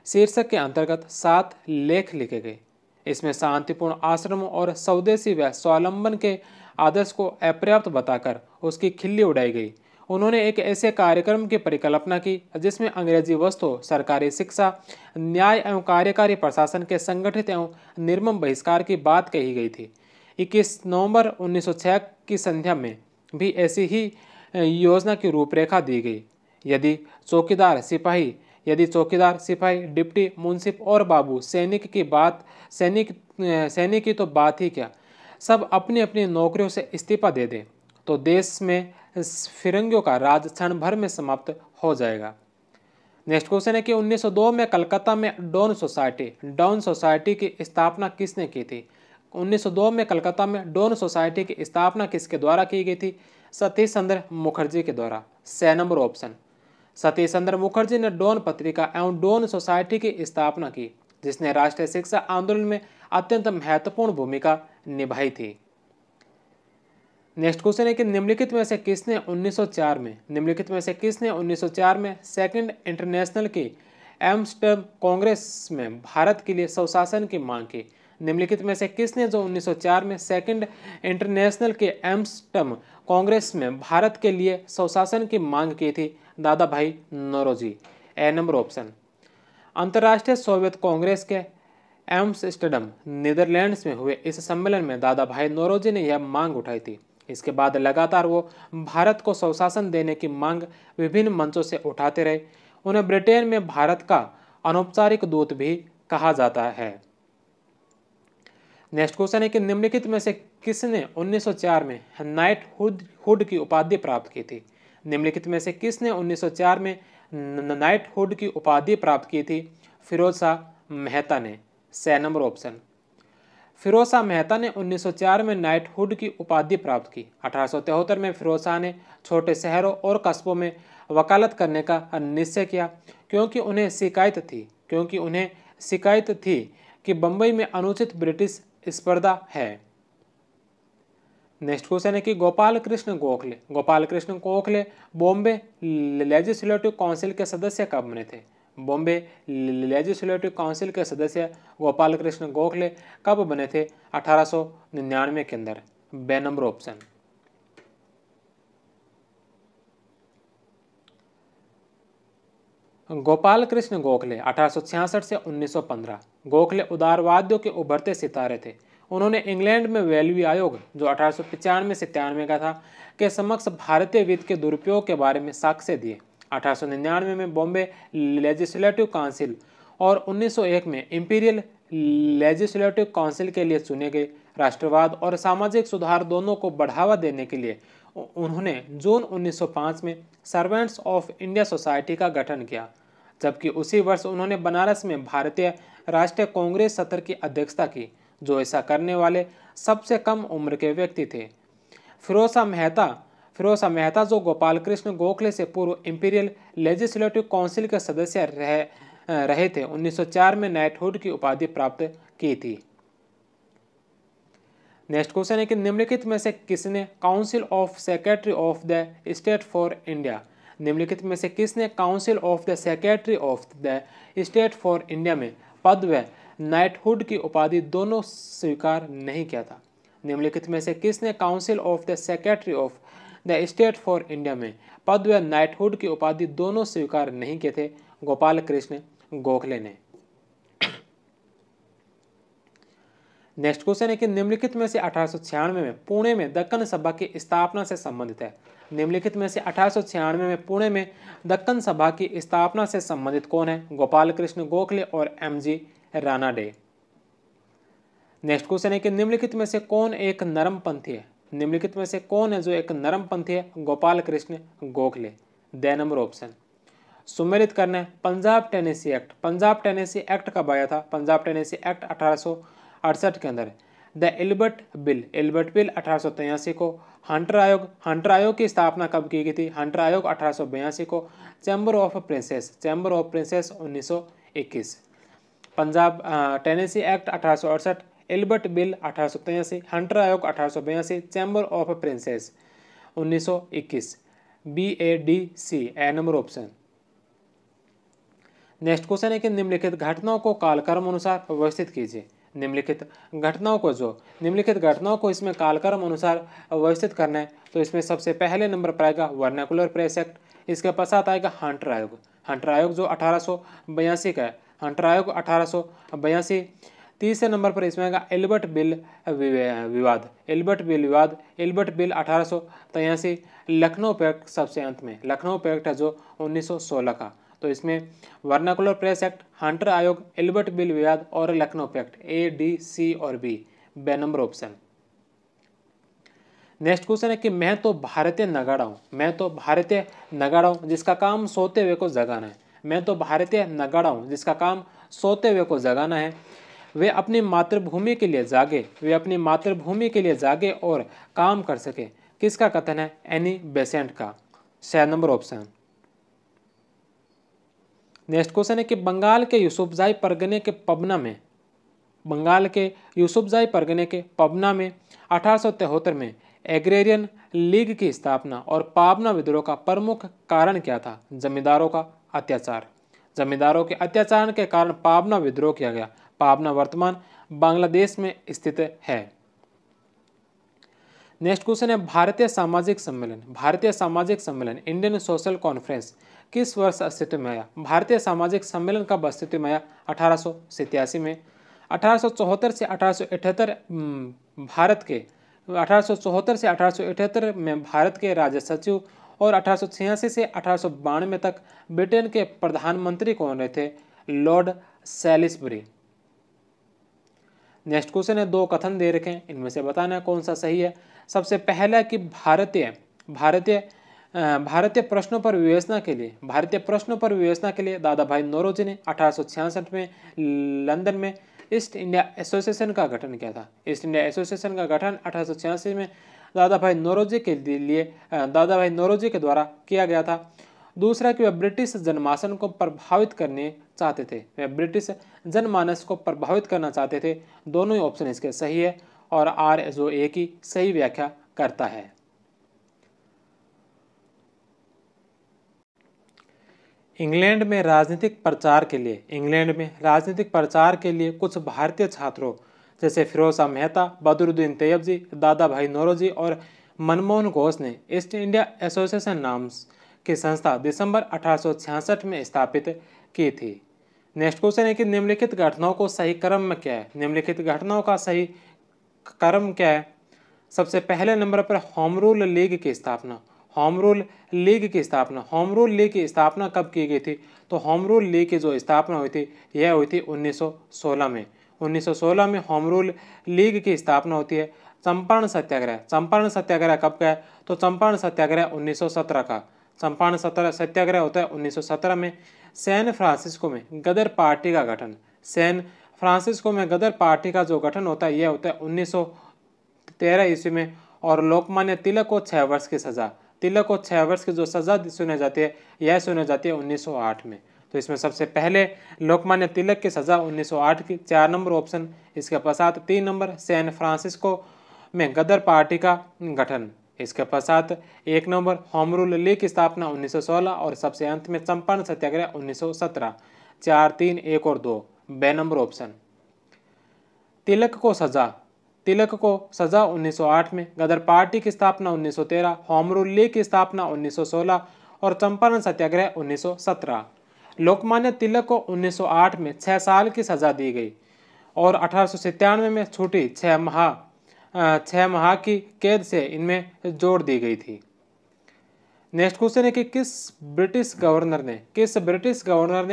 शीर्षक के अंतर्गत 7 लेख लिखे गए। इसमें शांतिपूर्ण आश्रमों और स्वदेशी व स्वावलंबन के आदर्श को अपर्याप्त बताकर उसकी खिल्ली उड़ाई गई। उन्होंने एक ऐसे कार्यक्रम की परिकल्पना की जिसमें अंग्रेजी वस्तु, सरकारी शिक्षा, न्याय एवं कार्यकारी प्रशासन के संगठित एवं निर्मम बहिष्कार की बात कही गई थी। 21 नवंबर 1906 की संध्या में भी ऐसी ही योजना की रूपरेखा दी गई। यदि चौकीदार सिपाही, डिप्टी मुंसिफ और बाबू सैनिक की तो बात ही क्या, सब अपनी अपनी नौकरियों से इस्तीफा दे दें तो देश में फिरंगियों का राज क्षण भर में समाप्त हो जाएगा। नेक्स्ट क्वेश्चन है कि 1902 में कलकत्ता में डॉन सोसाइटी की स्थापना किसने की थी? 1902 में कलकत्ता में डॉन सोसाइटी की स्थापना किसके द्वारा की गई थी? सतीश चंद्र मुखर्जी के द्वारा। 6 नंबर ऑप्शन। सतीश चंद्र मुखर्जी ने डॉन पत्रिका एवं डॉन सोसाइटी की स्थापना की, जिसने राष्ट्रीय शिक्षा आंदोलन में अत्यंत महत्वपूर्ण भूमिका निभाई थी। नेक्स्ट क्वेश्चन है कि निम्नलिखित में से किसने 1904 में सेकंड इंटरनेशनल की एम्स्टर्डम कांग्रेस में भारत के लिए स्वशासन की मांग की? निम्नलिखित में से किसने जो 1904 में सेकंड इंटरनेशनल के एम्स्टर्डम कांग्रेस में भारत के लिए स्वशासन की मांग की थी? दादा भाई नौरोजी। ए नंबर ऑप्शन। अंतर्राष्ट्रीय सोवियत कांग्रेस के एम्स्टर्डम नीदरलैंड्स में हुए इस सम्मेलन में दादा भाई नौरोजी ने यह मांग उठाई थी। इसके बाद लगातार वो भारत को स्वशासन देने की मांग विभिन्न मंचों से उठाते रहे। उन्हें ब्रिटेन में भारत का अनौपचारिक दूत भी कहा जाता है। नेक्स्ट क्वेश्चन है कि निम्नलिखित में से किसने 1904 में नाइटहुड की उपाधि प्राप्त की थी? निम्नलिखित में से किसने 1904 में नाइटहुड की उपाधि प्राप्त की थी? फिरोज शाह मेहता ने। 6 नंबर ऑप्शन। फिरोज शाह मेहता ने 1904 में नाइटहुड की उपाधि प्राप्त की। 1873 में फिरोज शाह ने छोटे शहरों और कस्बों में वकालत करने का निश्चय किया, क्योंकि उन्हें शिकायत थी कि बंबई में अनुचित ब्रिटिश स्पर्धा है। नेक्स्ट क्वेश्चन है कि गोपाल कृष्ण गोखले बॉम्बे लेजिस्लेटिव काउंसिल के सदस्य कब बने थे? बॉम्बे लेजिस्लेटिव काउंसिल के सदस्य गोपाल कृष्ण गोखले कब बने थे? 1899 के अंदर। बे नंबर ऑप्शन। गोपाल कृष्ण गोखले 1866 से 1915। गोखले उदारवादियों के उभरते सितारे थे। उन्होंने इंग्लैंड में वेलवी आयोग, जो 1895 से 93 का था, के समक्ष भारतीय वित्त के दुरुपयोग के बारे में साक्ष्य दिए। 1899 में बॉम्बे लेजिस्लेटिव काउंसिल और 1901 में इंपीरियल लेजिस्लेटिव काउंसिल के लिए चुने गए। राष्ट्रवाद और सामाजिक सुधार दोनों को बढ़ावा देने के लिए उन्होंने जून 1905 में सर्वेंट्स ऑफ इंडिया सोसाइटी का गठन किया, जबकि उसी वर्ष उन्होंने बनारस में भारतीय राष्ट्रीय कांग्रेस सत्र की अध्यक्षता की, जो ऐसा करने वाले सबसे कम उम्र के व्यक्ति थे। फिरोज शाह मेहता जो गोपाल कृष्ण गोखले से पूर्व इंपीरियल लेजिस्लेटिव काउंसिल के सदस्य रहे थे, 1904 में नाइटहुड की उपाधि प्राप्त की थी। नेक्स्ट क्वेश्चन है कि निम्नलिखित में से किसने council of secretary of the state for India में पद व नाइटहुड की उपाधि दोनों स्वीकार नहीं किया था? निम्नलिखित में से किसने council of the secretary of the state for India में पद व नाइटहुड की उपाधि दोनों स्वीकार नहीं किए थे? गोपाल कृष्ण गोखले ने। नेक्स्ट क्वेश्चन है कि निम्नलिखित में से 1896 में पुणे में दक्कन सभा की स्थापना से संबंधित है। निम्नलिखित में से 1896 में पुणे में दक्कन सभा की स्थापना से संबंधित कौन है? गोपाल कृष्ण गोखले और एमजी रानाडे। नेक्स्ट क्वेश्चन है कि निम्नलिखित में से कौन एक नरमपंथी है? निम्नलिखित में से कौन है जो एक नरमपंथी है? Gopal Krishna Gokhale. D number option. सुमेलित करना है पंजाब टेनेसी एक्ट कब आया था? पंजाब टेनेसी एक्ट 1868 के अंदर। द एल्बर्ट बिल 1883 को। हंटर आयोग की स्थापना कब की गई थी? हंटर आयोग 1882 को। Chamber of princess 1921। Punjab Tennessee act 1868, Albert bill 1883, Hunter आयोग 1882, chamber of princess 1921। BADC A number option. Next question है कि निम्नलिखित घटनाओं को कालक्रम अनुसार व्यवस्थित कीजिए। निम्नलिखित घटनाओं को इसमें कालक्रम अनुसार व्यवस्थित करना है, तो इसमें सबसे पहले नंबर पर आएगा वर्नाकुलर प्रेस एक्ट। इसके पश्चात आएगा हंटर आयोग जो 1882 का है। हंटर आयोग 1882। तीसरे नंबर पर इसमें आएगा एल्बर्ट बिल विवाद। Albert bill 1883। लखनऊ पैक्ट सबसे अंत में, लखनऊ पैक्ट है जो 1916 का। तो इसमें वर्नाकुलर प्रेस एक्ट, हंटर आयोग, एल्बर्ट बिल विवाद और Lucknow pact, A, D, C और B, बे नंबर ऑप्शन। नेक्स्ट क्वेश्चन है कि मैं तो भारतीय नगाड़ा हूं जिसका काम सोते हुए को जगाना है। मैं तो भारतीय नगाड़ा हूं जिसका काम सोते हुए को जगाना है। वे अपनी मातृभूमि के लिए जागे और काम कर सके। किसका कथन है? एनी बेसेंट का, 6 नंबर ऑप्शन। नेक्स्ट क्वेश्चन है कि बंगाल के यूसुफजाई परगने के पबना में 1873 में एग्रेरियन लीग की स्थापना और पाबना विद्रोह का प्रमुख कारण क्या था? जमींदारों के अत्याचार के कारण पाबना विद्रोह किया गया। पाबना वर्तमान बांग्लादेश में स्थित है। नेक्स्ट क्वेश्चन है भारतीय सामाजिक सम्मेलन इंडियन सोशल कॉन्फ्रेंस किस वर्ष अस्तित्व में आया? भारतीय सामाजिक सम्मेलन कब अस्तित्व में आया? 1887 में। 1874 से 1878 में भारत के राज्य सचिव और 1886 से 1892 तक ब्रिटेन के प्रधानमंत्री कौन रहे थे? Lord Salisbury. नेक्स्ट क्वेश्चन है, 2 कथन दे रखे हैं, इनमें से बताना है कौन सा सही है। सबसे पहला है कि भारतीय प्रश्नों पर विवेचना के लिए दादा भाई नौरोजी ने 1866 में लंदन में ईस्ट इंडिया एसोसिएशन का गठन किया था। ईस्ट इंडिया एसोसिएशन का गठन 1886 में दादा भाई नौरोजी के द्वारा किया गया था। दूसरा कि वह ब्रिटिश जनमानस को प्रभावित करना चाहते थे। दोनों ही ऑप्शन इसके सही है और R जो A की सही व्याख्या करता है। इंग्लैंड में राजनीतिक प्रचार के लिए कुछ भारतीय छात्रों जैसे फिरोज शाह मेहता, बदरुद्दीन तैयबजी, दादा भाई नौरोजी और मनमोहन घोष ने ईस्ट इंडिया एसोसिएशन नाम की संस्था दिसंबर 1866 में स्थापित की थी। नेक्स्ट क्वेश्चन है कि निम्नलिखित घटनाओं को सही क्रम में क्या है? निम्नलिखित घटनाओं का सही क्रम क्या है? सबसे पहले नंबर पर होम रूल लीग की स्थापना। होम रूल लीग की स्थापना कब की गई थी? तो होम रूल लीग की जो स्थापना हुई थी यह हुई थी 1916 में। 1916 में होम रूल लीग की स्थापना होती है। चंपारण सत्याग्रह कब का है? तो चंपारण सत्याग्रह 1917 का। चंपारण सत्याग्रह होता है 1917 में। सैन फ्रांसिस्को में गदर पार्टी का जो गठन होता है यह होता है 1913 ईस्वी में। और लोकमान्य तिलक को 6 वर्ष की जो सजा सुनाई जाती है यह सुनाई जाती है 1908 में। तो इसमें सबसे पहले लोकमान्य तिलक की सजा 1908 की, 4 नंबर ऑप्शन। इसके पश्चात 3 नंबर सैन फ्रांसिस्को में गदर पार्टी का गठन। इसके पश्चात 1 नंबर होम रूल लीग की स्थापना 1916 और सबसे अंत में चंपारण सत्याग्रह 1917। 4, 3, 1 और 2, बे नंबर ऑप्शन। तिलक को सजा 1908 में, गदर पार्टी की स्थापना 1913, होम रूल लीग की स्थापना 1916 और चंपारण सत्याग्रह 1917। लोकमान्य तिलक को 1908 में 6 साल की सजा दी गई और 1897 में छूटी 6 माह की कैद से इनमें जोड़ दी गई थी। नेक्स्ट क्वेश्चन है कि किस ब्रिटिश गवर्नर ने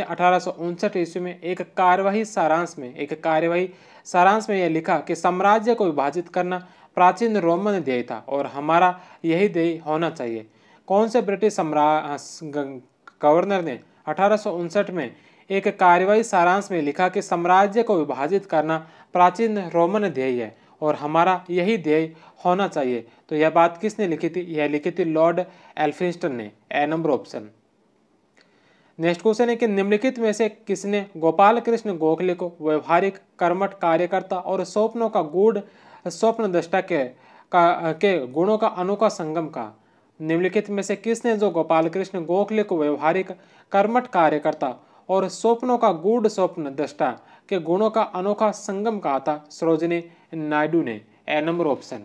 1859 ईस्वी में एक कार्यवाही सारांश में यह लिखा कि साम्राज्य को विभाजित करना प्राचीन रोमन ध्येय था और हमारा यही ध्येय होना चाहिए। कौन से ब्रिटिश गवर्नर ने 1859 में एक कार्यवाही सारांश में लिखा कि साम्राज्य को विभाजित करना प्राचीन रोमन ध्येय है और हमारा यही ध्येय होना चाहिए। तो यह बात किसने लिखी थी? यह लिखी थी लॉर्ड एल्फिंस्टन ने। ए नंबर ऑप्शन। नेक्स्ट क्वेश्चन है कि निम्नलिखित में से किसने गोपाल कृष्ण गोखले को व्यवहारिक, कर्मठ कार्यकर्ता और स्वप्नों का गूढ़ स्वप्न दृष्टा के गुणों का अनोखा संगम कहा? निम्नलिखित में से किसने जो गोपाल कृष्ण गोखले को व्यवहारिक, कर्मठ कार्यकर्ता और स्वप्नों का गूढ़ स्वप्न दृष्टा के गुणों का अनोखा संगम कहा था? सरोजिनी नायडू ने। ए नंबर ऑप्शन।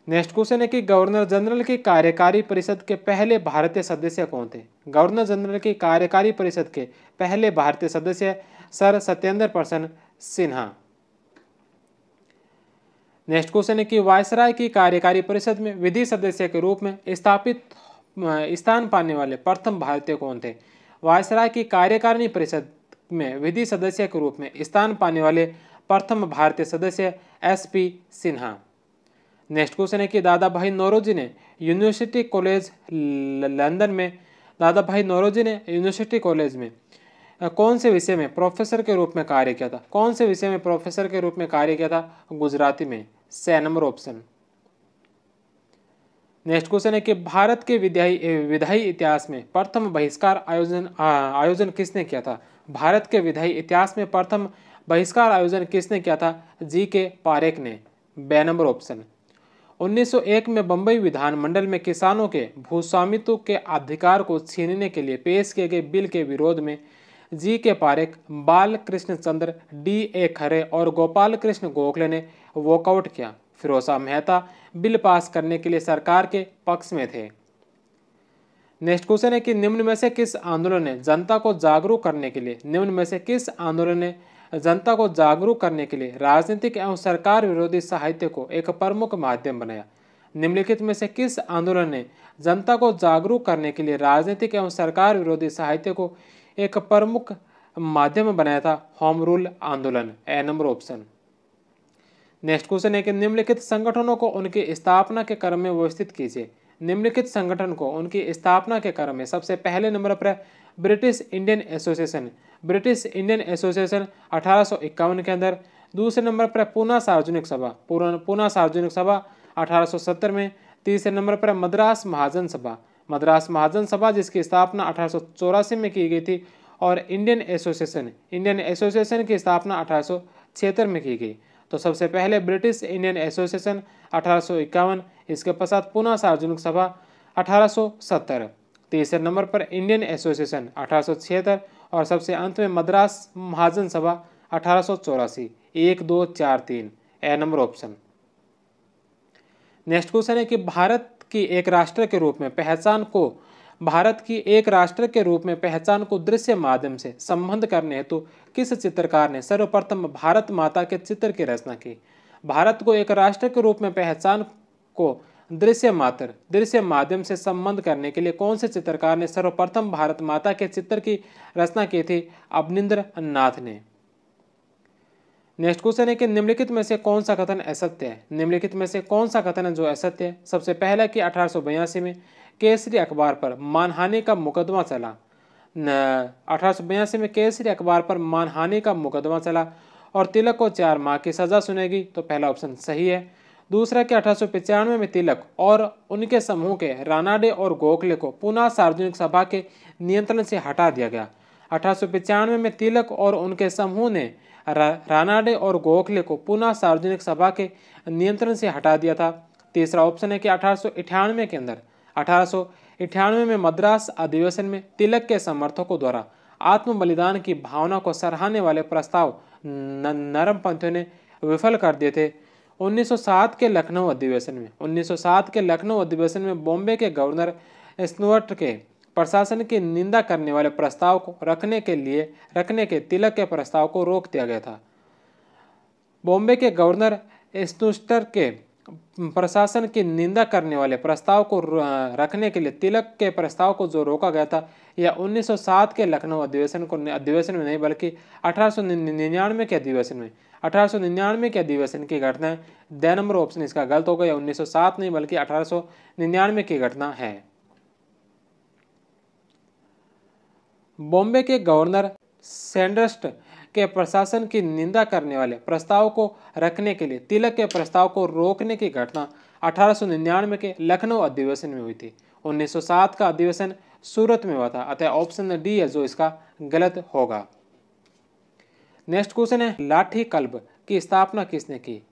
नेक्स्ट क्वेश्चन है कि गवर्नर जनरल की कार्यकारी परिषद के पहले भारतीय सदस्य कौन थे? गवर्नर जनरल की कार्यकारी परिषद के पहले भारतीय सदस्य सर सत्येंद्र प्रसन्न सिन्हा। नेक्स्ट क्वेश्चन है कि वायसराय की कार्यकारी परिषद में विधि सदस्य के रूप में स्थान पाने वाले प्रथम भारतीय कौन थे? वायसराय की कार्यकारिणी परिषद में विधि सदस्य के रूप में स्थान पाने वाले प्रथम भारतीय सदस्य SP सिन्हा। नेक्स्ट क्वेश्चन है कि दादा भाई नौरोजी ने यूनिवर्सिटी कॉलेज लंदन में यूनिवर्सिटी कॉलेज में कौन से विषय में प्रोफेसर के रूप में कार्य किया था? कौन से विषय में प्रोफेसर के रूप में कार्य किया था? गुजराती में। से नंबर ऑप्शन। नेक्स्ट क्वेश्चन है कि भारत के विधायी इतिहास में प्रथम बहिष्कार आयोजन किसने किया था? भारत के विधायी इतिहास में प्रथम बहिष्कार आयोजन किसने किया था? GK पारेख ने। बे नंबर ऑप्शन। 1901 में बंबई विधानमंडल में किसानों के भूस्वामित्व के अधिकार को छीनने के लिए पेश किए गए बिल के विरोध में GK पारेख, बाल कृष्ण चंद्र, DA खरे और गोपाल कृष्ण गोखले ने वॉकआउट किया। फिरोज शाह मेहता बिल पास करने के लिए सरकार के पक्ष में थे। नेक्स्ट क्वेश्चन है कि निम्न में से किस आंदोलन ने जनता को जागरूक करने के लिए राजनीतिक एवं सरकार विरोधी साहित्य को एक प्रमुख माध्यम बनाया? निम्नलिखित में से किस आंदोलन ने जनता को जागरूक करने के लिए राजनीतिक एवं सरकार विरोधी साहित्य को एक प्रमुख माध्यम बनाया था? होम रूल आंदोलन। ए नंबर ऑप्शन। नेक्स्ट क्वेश्चन है कि निम्नलिखित संगठनों को उनकी स्थापना के क्रम में व्यवस्थित कीजिए। निम्नलिखित संगठन को उनकी स्थापना के क्रम में सबसे पहले नंबर पर ब्रिटिश इंडियन एसोसिएशन 1851 के अंदर। दूसरे नंबर पर पूना सार्वजनिक सभा 1870 में। तीसरे नंबर पर मद्रास महाजन सभा जिसकी स्थापना 1884 में की गई थी। और इंडियन एसोसिएशन की स्थापना 1876 में की गई। तो सबसे पहले ब्रिटिश इंडियन एसोसिएशन 1851, इसके पश्चात पूना सार्वजनिक सभा 1870, तीसरे नंबर पर इंडियन एसोसिएशन 1876 और सबसे अंत में मद्रास महाजन सभा 1884। 1, 2, 4, 3। ए नंबर ऑप्शन। नेक्स्ट क्वेश्चन है कि भारत की एक राष्ट्र के रूप में पहचान को दृश्य माध्यम से संबंध करने हेतु किस चित्रकार ने सर्वप्रथम भारत माता के चित्र की रचना की? भारत को एक राष्ट्र के रूप में पहचान को दृश्य माध्यम से संबंध करने के लिए कौन से चित्रकार ने सर्वप्रथम भारत माता के चित्र की रचना की थी? अवनींद्र नाथ ने। नेक्स्ट क्वेश्चन है कि निम्नलिखित में से कौन सा कथन असत्य है? निम्नलिखित में से कौन सा कथन है जो असत्य है? सबसे पहला कि 1882 में केसरी अखबार पर मानहानि का मुकदमा चला। 1882 में केसरी अखबार पर मानहानि का मुकदमा चला और तिलक को 4 माह की सजा सुनेगी। तो पहला ऑप्शन सही है। दूसरा कि 1895 में तिलक और उनके समूह के रानाडे और गोखले को पुनः सार्वजनिक सभा के नियंत्रण से हटा दिया गया। 1895 में तिलक और उनके समूह ने रानाडे और गोखले को पुनः सार्वजनिक सभा के नियंत्रण से हटा दिया था। तीसरा ऑप्शन है कि 1898 में मद्रास अधिवेशन में तिलक के समर्थकों द्वारा आत्म बलिदान की भावना को सराहने वाले प्रस्ताव नरमपंथियों ने विफल कर दिए थे। 1907 के लखनऊ अधिवेशन में बॉम्बे के गवर्नर स्नुअर्ट के प्रशासन की निंदा करने वाले प्रस्ताव को रखने के तिलक के प्रस्ताव को रोक दिया गया था। बॉम्बे के गवर्नर स्नुअर्ट के प्रशासन की निंदा करने वाले प्रस्ताव को रखने के लिए तिलक के प्रस्ताव को जो रोका गया था यह 1907 के लखनऊ अधिवेशन में नहीं बल्कि 1899 के अधिवेशन की घटना है। द नंबर ऑप्शन इसका गलत होगा। यह 1907 नहीं बल्कि 1899 की घटना है। बॉम्बे के गवर्नर सैंडर्स्ट के प्रशासन की निंदा करने वाले प्रस्ताव को रखने के लिए तिलक के प्रस्ताव को रोकने की घटना 1899 के लखनऊ अधिवेशन में हुई थी। 1907 का अधिवेशन सूरत में हुआ था, अतः ऑप्शन डी है जो इसका गलत होगा। नेक्स्ट क्वेश्चन है, लाठी कल्ब की स्थापना किसने की?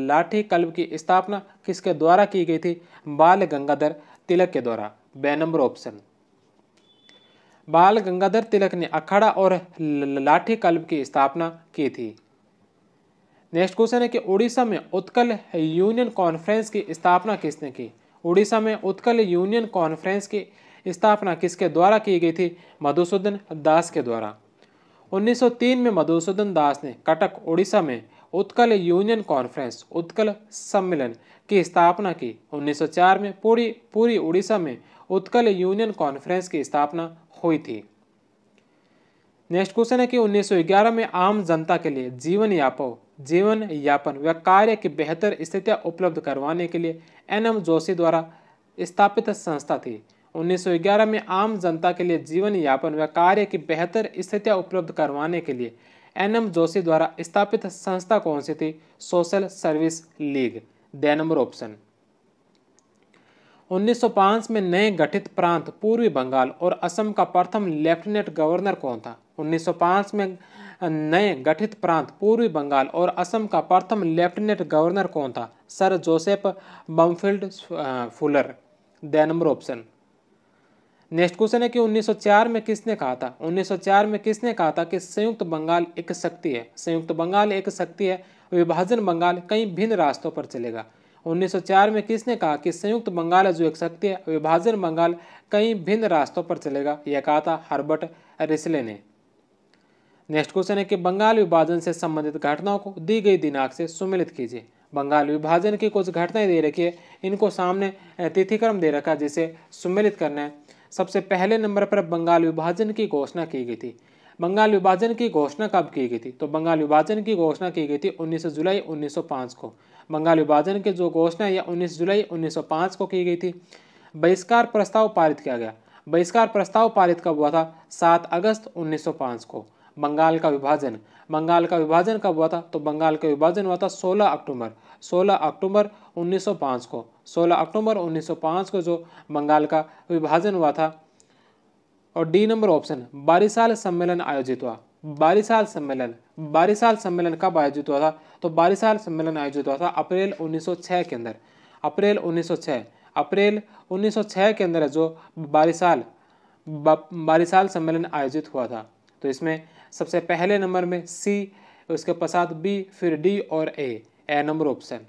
लाठी कल्ब की स्थापना किसके द्वारा की गई थी? बाल गंगाधर तिलक के द्वारा। बे नंबर ऑप्शन। बाल गंगाधर तिलक ने अखाड़ा और लाठी कल्ब की स्थापना की थी। नेक्स्ट क्वेश्चन है कि उड़ीसा में उत्कल यूनियन कॉन्फ्रेंस की स्थापना किसने की? उड़ीसा में उत्कल यूनियन कॉन्फ्रेंस की स्थापना किसके द्वारा की गई थी? मधुसूदन दास के द्वारा। 1903 में मधुसूदन दास ने कटक उड़ीसा में उत्कल यूनियन कॉन्फ्रेंस उत्कल सम्मेलन की स्थापना की। 1904 में पूरी उड़ीसा में उत्कल यूनियन कॉन्फ्रेंस की स्थापना हुई थी। नेक्स्ट क्वेश्चन है कि 1911 में आम जनता के लिए जीवन यापन व कार्य की बेहतर स्थितियां उपलब्ध करवाने के लिए एन.एम. जोशी द्वारा स्थापित संस्था थी। 1911 में आम जनता के लिए जीवन यापन व कार्य की बेहतर स्थितियां उपलब्ध करवाने के लिए एन.एम. जोशी द्वारा स्थापित संस्था कौन सी थी? Social service league. The number option. 1905 में नए गठित प्रांत पूर्वी बंगाल और असम का प्रथम लेफ्टिनेंट गवर्नर कौन था? 1905 में नए गठित प्रांत पूर्वी बंगाल और असम का प्रथम लेफ्टिनेंट गवर्नर कौन था? Sir Joseph Bampfylde Fuller. D number option. Next question है कि 1904 में किसने कहा था? 1904 में किसने कहा था कि संयुक्त बंगाल एक शक्ति है? संयुक्त बंगाल एक शक्ति है, विभाजन बंगाल कई भिन्न रास्तों पर चलेगा। 1904 में किसने कहा कि संयुक्त बंगाल जो एक शक्ति है, विभाजन बंगाल कई भिन्न रास्तों पर चलेगा? यह कहा था हर्बर्ट रिस्ले ने। नेक्स्ट क्वेश्चन है कि बंगाल विभाजन से संबंधित घटनाओं को दी गई दिनांक से सुमेलित कीजिए। बंगाल विभाजन की कुछ घटनाएं दे रखी है, इनको सामने तिथिक्रम दे रखा है जिसे सुमेलित करना है। सबसे पहले नंबर पर बंगाल विभाजन की घोषणा की गई थी। बंगाल विभाजन की घोषणा कब की गई थी? तो बंगाल विभाजन की घोषणा की गई थी 19 जुलाई 1905 को। बंगाल विभाजन की जो घोषणा है 19 जुलाई 1905 को की गई थी। बहिष्कार प्रस्ताव पारित किया गया। बहिष्कार प्रस्ताव पारित कब हुआ था? 7 अगस्त 1905 को। बंगाल का विभाजन कब हुआ था? तो बंगाल का विभाजन हुआ था 16 अक्टूबर 1905 को। 16 अक्टूबर 1905 को जो बंगाल का विभाजन हुआ था। और डी नंबर ऑप्शन, बारिसाल सम्मेलन आयोजित हुआ। बारिसाल सम्मेलन कब आयोजित हुआ था? तो बारिसाल सम्मेलन आयोजित हुआ था अप्रैल 1906 के अंदर। अप्रैल 1906 के अंदर जो बारिसाल सम्मेलन आयोजित हुआ था। तो इसमें सबसे पहले नंबर में सी, उसके पश्चात बी, फिर डी और ए नंबर ऑप्शन।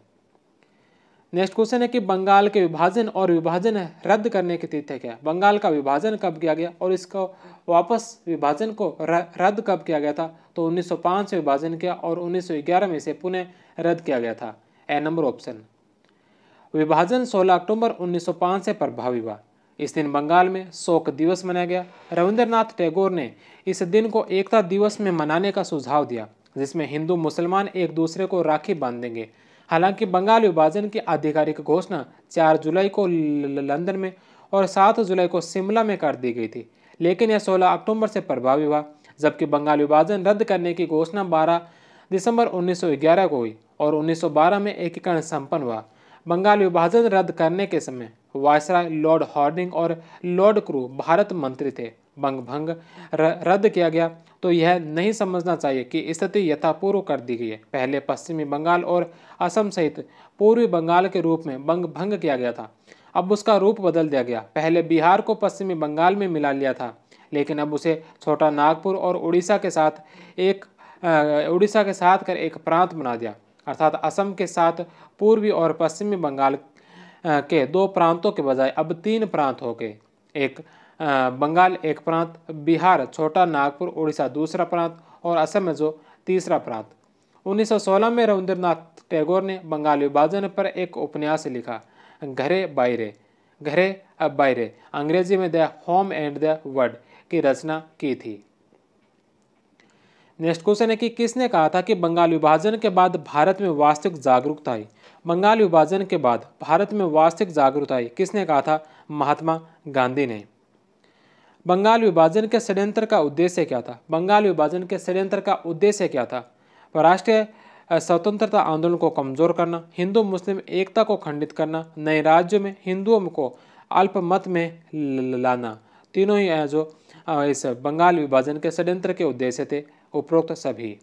नेक्स्ट क्वेश्चन है कि बंगाल के विभाजन रद्द करने की तिथि क्या है? बंगाल का विभाजन कब किया गया और इसको वापस विभाजन को रद्द कब किया गया था? तो 1905 से विभाजन किया और 1911 में इसे पुनः रद्द किया गया था। ए नंबर ऑप्शन। विभाजन 16 अक्टूबर 1905 से प्रभावी हुआ। इस दिन बंगाल में शोक दिवस मनाया गया। रविंद्रनाथ टैगोर ने इस दिन को एकता दिवस में मनाने का सुझाव दिया, जिसमें हिंदू मुसलमान एक दूसरे को राखी बांधेंगे। हालांकि बंगाल विभाजन की आधिकारिक घोषणा 4 जुलाई को लंदन में और 7 जुलाई को शिमला में कर दी गई थी, लेकिन यह 16 अक्टूबर से प्रभावी हुआ, जबकि बंगाल विभाजन रद्द करने की घोषणा 12 दिसंबर 1911 को हुई और 1912 में एकीकरण संपन्न हुआ। बंगाल विभाजन रद्द करने के समय वायसराय लॉर्ड हार्डिंग और लॉर्ड क्रू भारत मंत्री थे। भंग रद्द किया गया तो यह नहीं समझना चाहिए कि स्थिति यथापूर्व कर दी गई है। पहले पश्चिमी बंगाल और असम सहित पूर्वी बंगाल के रूप में भंग किया गया था, अब उसका रूप बदल दिया गया। पहले बिहार को पश्चिमी बंगाल में मिला लिया था, लेकिन अब उसे छोटा नागपुर और उड़ीसा के साथ कर एक प्रांत बना दिया, अर्थात असम के साथ पूर्वी और पश्चिमी बंगाल के 2 प्रांतों के बजाय अब 3 प्रांत हो गए। एक बंगाल एक प्रांत, बिहार, छोटा नागपुर, उड़ीसा दूसरा प्रांत और असम में जो तीसरा प्रांत। 1916 में रविंद्रनाथ टैगोर ने बंगाल विभाजन पर एक उपन्यास लिखा, घरे अब बायरे, अंग्रेजी में the home and the world की रचना की थी। नेक्स्ट क्वेश्चन है कि किसने कहा था कि बंगाल विभाजन के बाद भारत में वास्तविक जागरूकता आई? बंगाल विभाजन के बाद भारत में वास्तविक जागरूकता आई, किसने कहा था? महात्मा गांधी ने। बंगाल विभाजन के षड्यंत्र का उद्देश्य क्या था? बंगाल विभाजन के षड्यंत्र का उद्देश्य क्या था? राष्ट्रीय स्वतंत्रता आंदोलन को कमजोर करना, हिंदू मुस्लिम एकता को खंडित करना, नए राज्यों में हिंदुओं को अल्पमत में लाना। तीनों ही जो इस बंगाल विभाजन के षड्यंत्र के उद्देश्य थे, उपरोक्त सभी।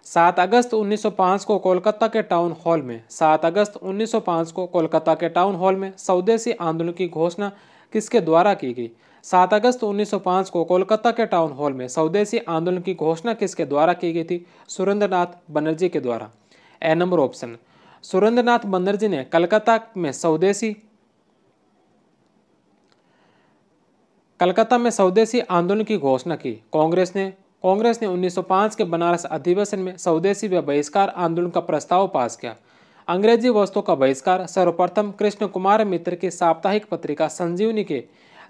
7 अगस्त 1905 को कोलकाता के टाउन हॉल में 7 अगस्त 1905 को कोलकाता के टाउन हॉल में स्वदेशी आंदोलन की घोषणा किसके द्वारा की गई? 7 अगस्त 1905 को कोलकाता के टाउन हॉल में स्वदेशी आंदोलन की घोषणा किसके द्वारा की गई थी? सुरेंद्रनाथ बनर्जी के द्वारा। ए नंबर ऑप्शन। सुरेंद्रनाथ बनर्जी ने कलकत्ता में स्वदेशी आंदोलन की घोषणा की। कांग्रेस ने 1905 के बनारस अधिवेशन में स्वदेशी व बहिष्कार आंदोलन का प्रस्ताव पास किया। अंग्रेजी वस्तुओं का बहिष्कार सर्वप्रथम कृष्ण कुमार मित्र की साप्ताहिक पत्रिका संजीवनी के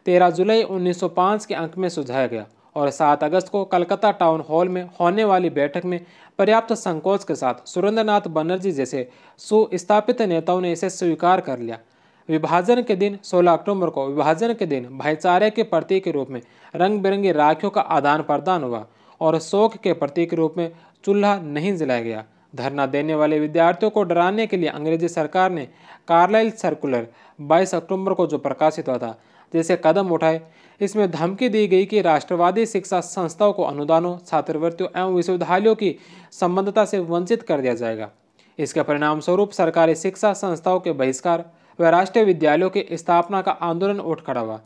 13 जुलाई 1905 के अंक में सुझाया गया और 7 अगस्त को कलकत्ता टाउन हॉल में होने वाली बैठक में पर्याप्त संकोच के साथ सुरेंद्रनाथ बनर्जी जैसे सुस्थापित नेताओं ने इसे स्वीकार कर लिया। विभाजन के दिन 16 अक्टूबर को विभाजन के दिन भाईचारे के प्रतीक के रूप में रंग बिरंगी राखियों का आदान प्रदान हुआ और शोक के प्रतीक के रूप में चूल्हा नहीं जलाया गया। धरना देने वाले विद्यार्थियों को डराने के लिए अंग्रेजी सरकार ने कार्लाइल सर्कुलर 22 अक्टूबर को जो प्रकाशित हुआ था जैसे कदम उठाए। इसमें धमकी दी गई कि राष्ट्रवादी शिक्षा संस्थाओं को अनुदानों, छात्रवृत्तियों एवं विश्वविद्यालयों की संबद्धता से वंचित कर दिया जाएगा। इसके परिणाम स्वरूप सरकारी शिक्षा संस्थाओं के बहिष्कार व राष्ट्रीय विद्यालयों की स्थापना का आंदोलन उठ खड़ा हुआ।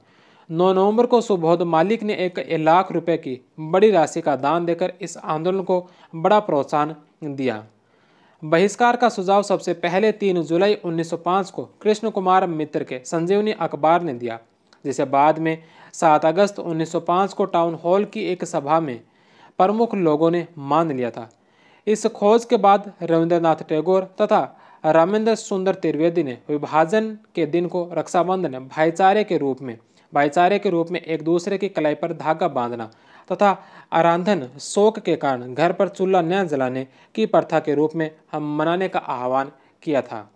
9 नवंबर को सुबोध मालिक ने 1 लाख रुपए की बड़ी राशि का दान देकर इस आंदोलन को बड़ा प्रोत्साहन दिया। बहिष्कार का सुझाव सबसे पहले 3 जुलाई 1905 को कृष्ण कुमार मित्र के संजीवनी अखबार ने दिया, जिसे बाद में 7 अगस्त 1905 को टाउन हॉल की एक सभा में प्रमुख लोगों ने मान लिया था। इस खोज के बाद रविंद्रनाथ टैगोर तथा रामेंद्र सुंदर त्रिवेदी ने विभाजन के दिन को रक्षाबंधन भाईचारे के रूप में एक दूसरे की कलाई पर धागा बांधना तथा आराधन शोक के कारण घर पर चूल्हा न जलाने की प्रथा के रूप में हम मनाने का आह्वान किया था।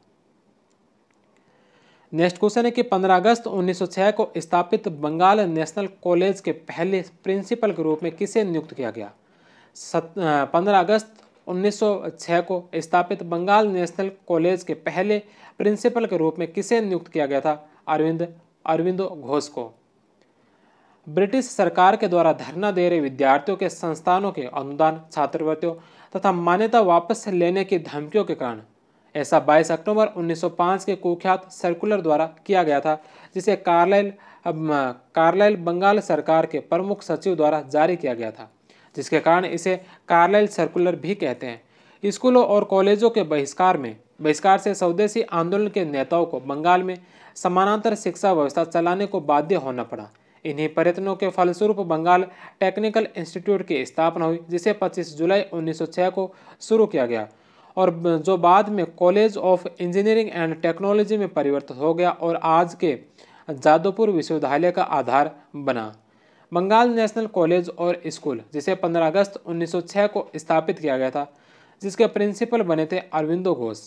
नेक्स्ट क्वेश्चन है कि 15 अगस्त 1906 को स्थापित बंगाल नेशनल कॉलेज के पहले प्रिंसिपल के रूप में किसे नियुक्त किया गया? 15 अगस्त 1906 को स्थापित बंगाल नेशनल कॉलेज के पहले प्रिंसिपल के रूप में किसे नियुक्त किया गया था? अरविंदो घोष को। ब्रिटिश सरकार के द्वारा धरना दे रहे विद्यार्थियों के संस्थानों के अनुदान, छात्रवृत्तियों तथा मान्यता वापस लेने की धमकियों के कारण ऐसा 22 अक्टूबर 1905 के कुख्यात सर्कुलर द्वारा किया गया था, जिसे कार्लाइल बंगाल सरकार के प्रमुख सचिव द्वारा जारी किया गया था, जिसके कारण इसे कार्लाइल सर्कुलर भी कहते हैं। स्कूलों और कॉलेजों के बहिष्कार से स्वदेशी आंदोलन के नेताओं को बंगाल में समानांतर शिक्षा व्यवस्था चलाने को बाध्य होना पड़ा। इन्हीं प्रयत्नों के फलस्वरूप बंगाल टेक्निकल इंस्टीट्यूट की स्थापना हुई, जिसे 25 जुलाई 1906 को शुरू किया गया और जो बाद में college of engineering and technology में परिवर्तित हो गया और आज के जादवपुर विश्वविद्यालय का आधार बना। बंगाल नेशनल कॉलेज और स्कूल, जिसे 15 अगस्त 1906 को स्थापित किया गया था, जिसके प्रिंसिपल बने थे अरविंदो घोष,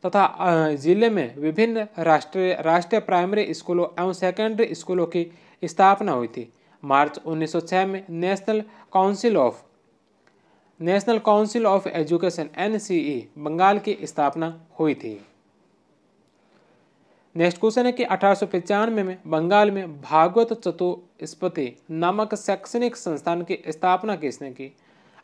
तथा जिले में विभिन्न राष्ट्रीय प्राइमरी स्कूलों एवं सेकेंडरी स्कूलों की स्थापना हुई थी। मार्च 1906 में national council of education NCE Bengal की स्थापना हुई थी। नेक्स्ट क्वेश्चन है कि 1895 में बंगाल में भागवत चतुष्पति नामक शैक्षणिक संस्थान की स्थापना किसने की?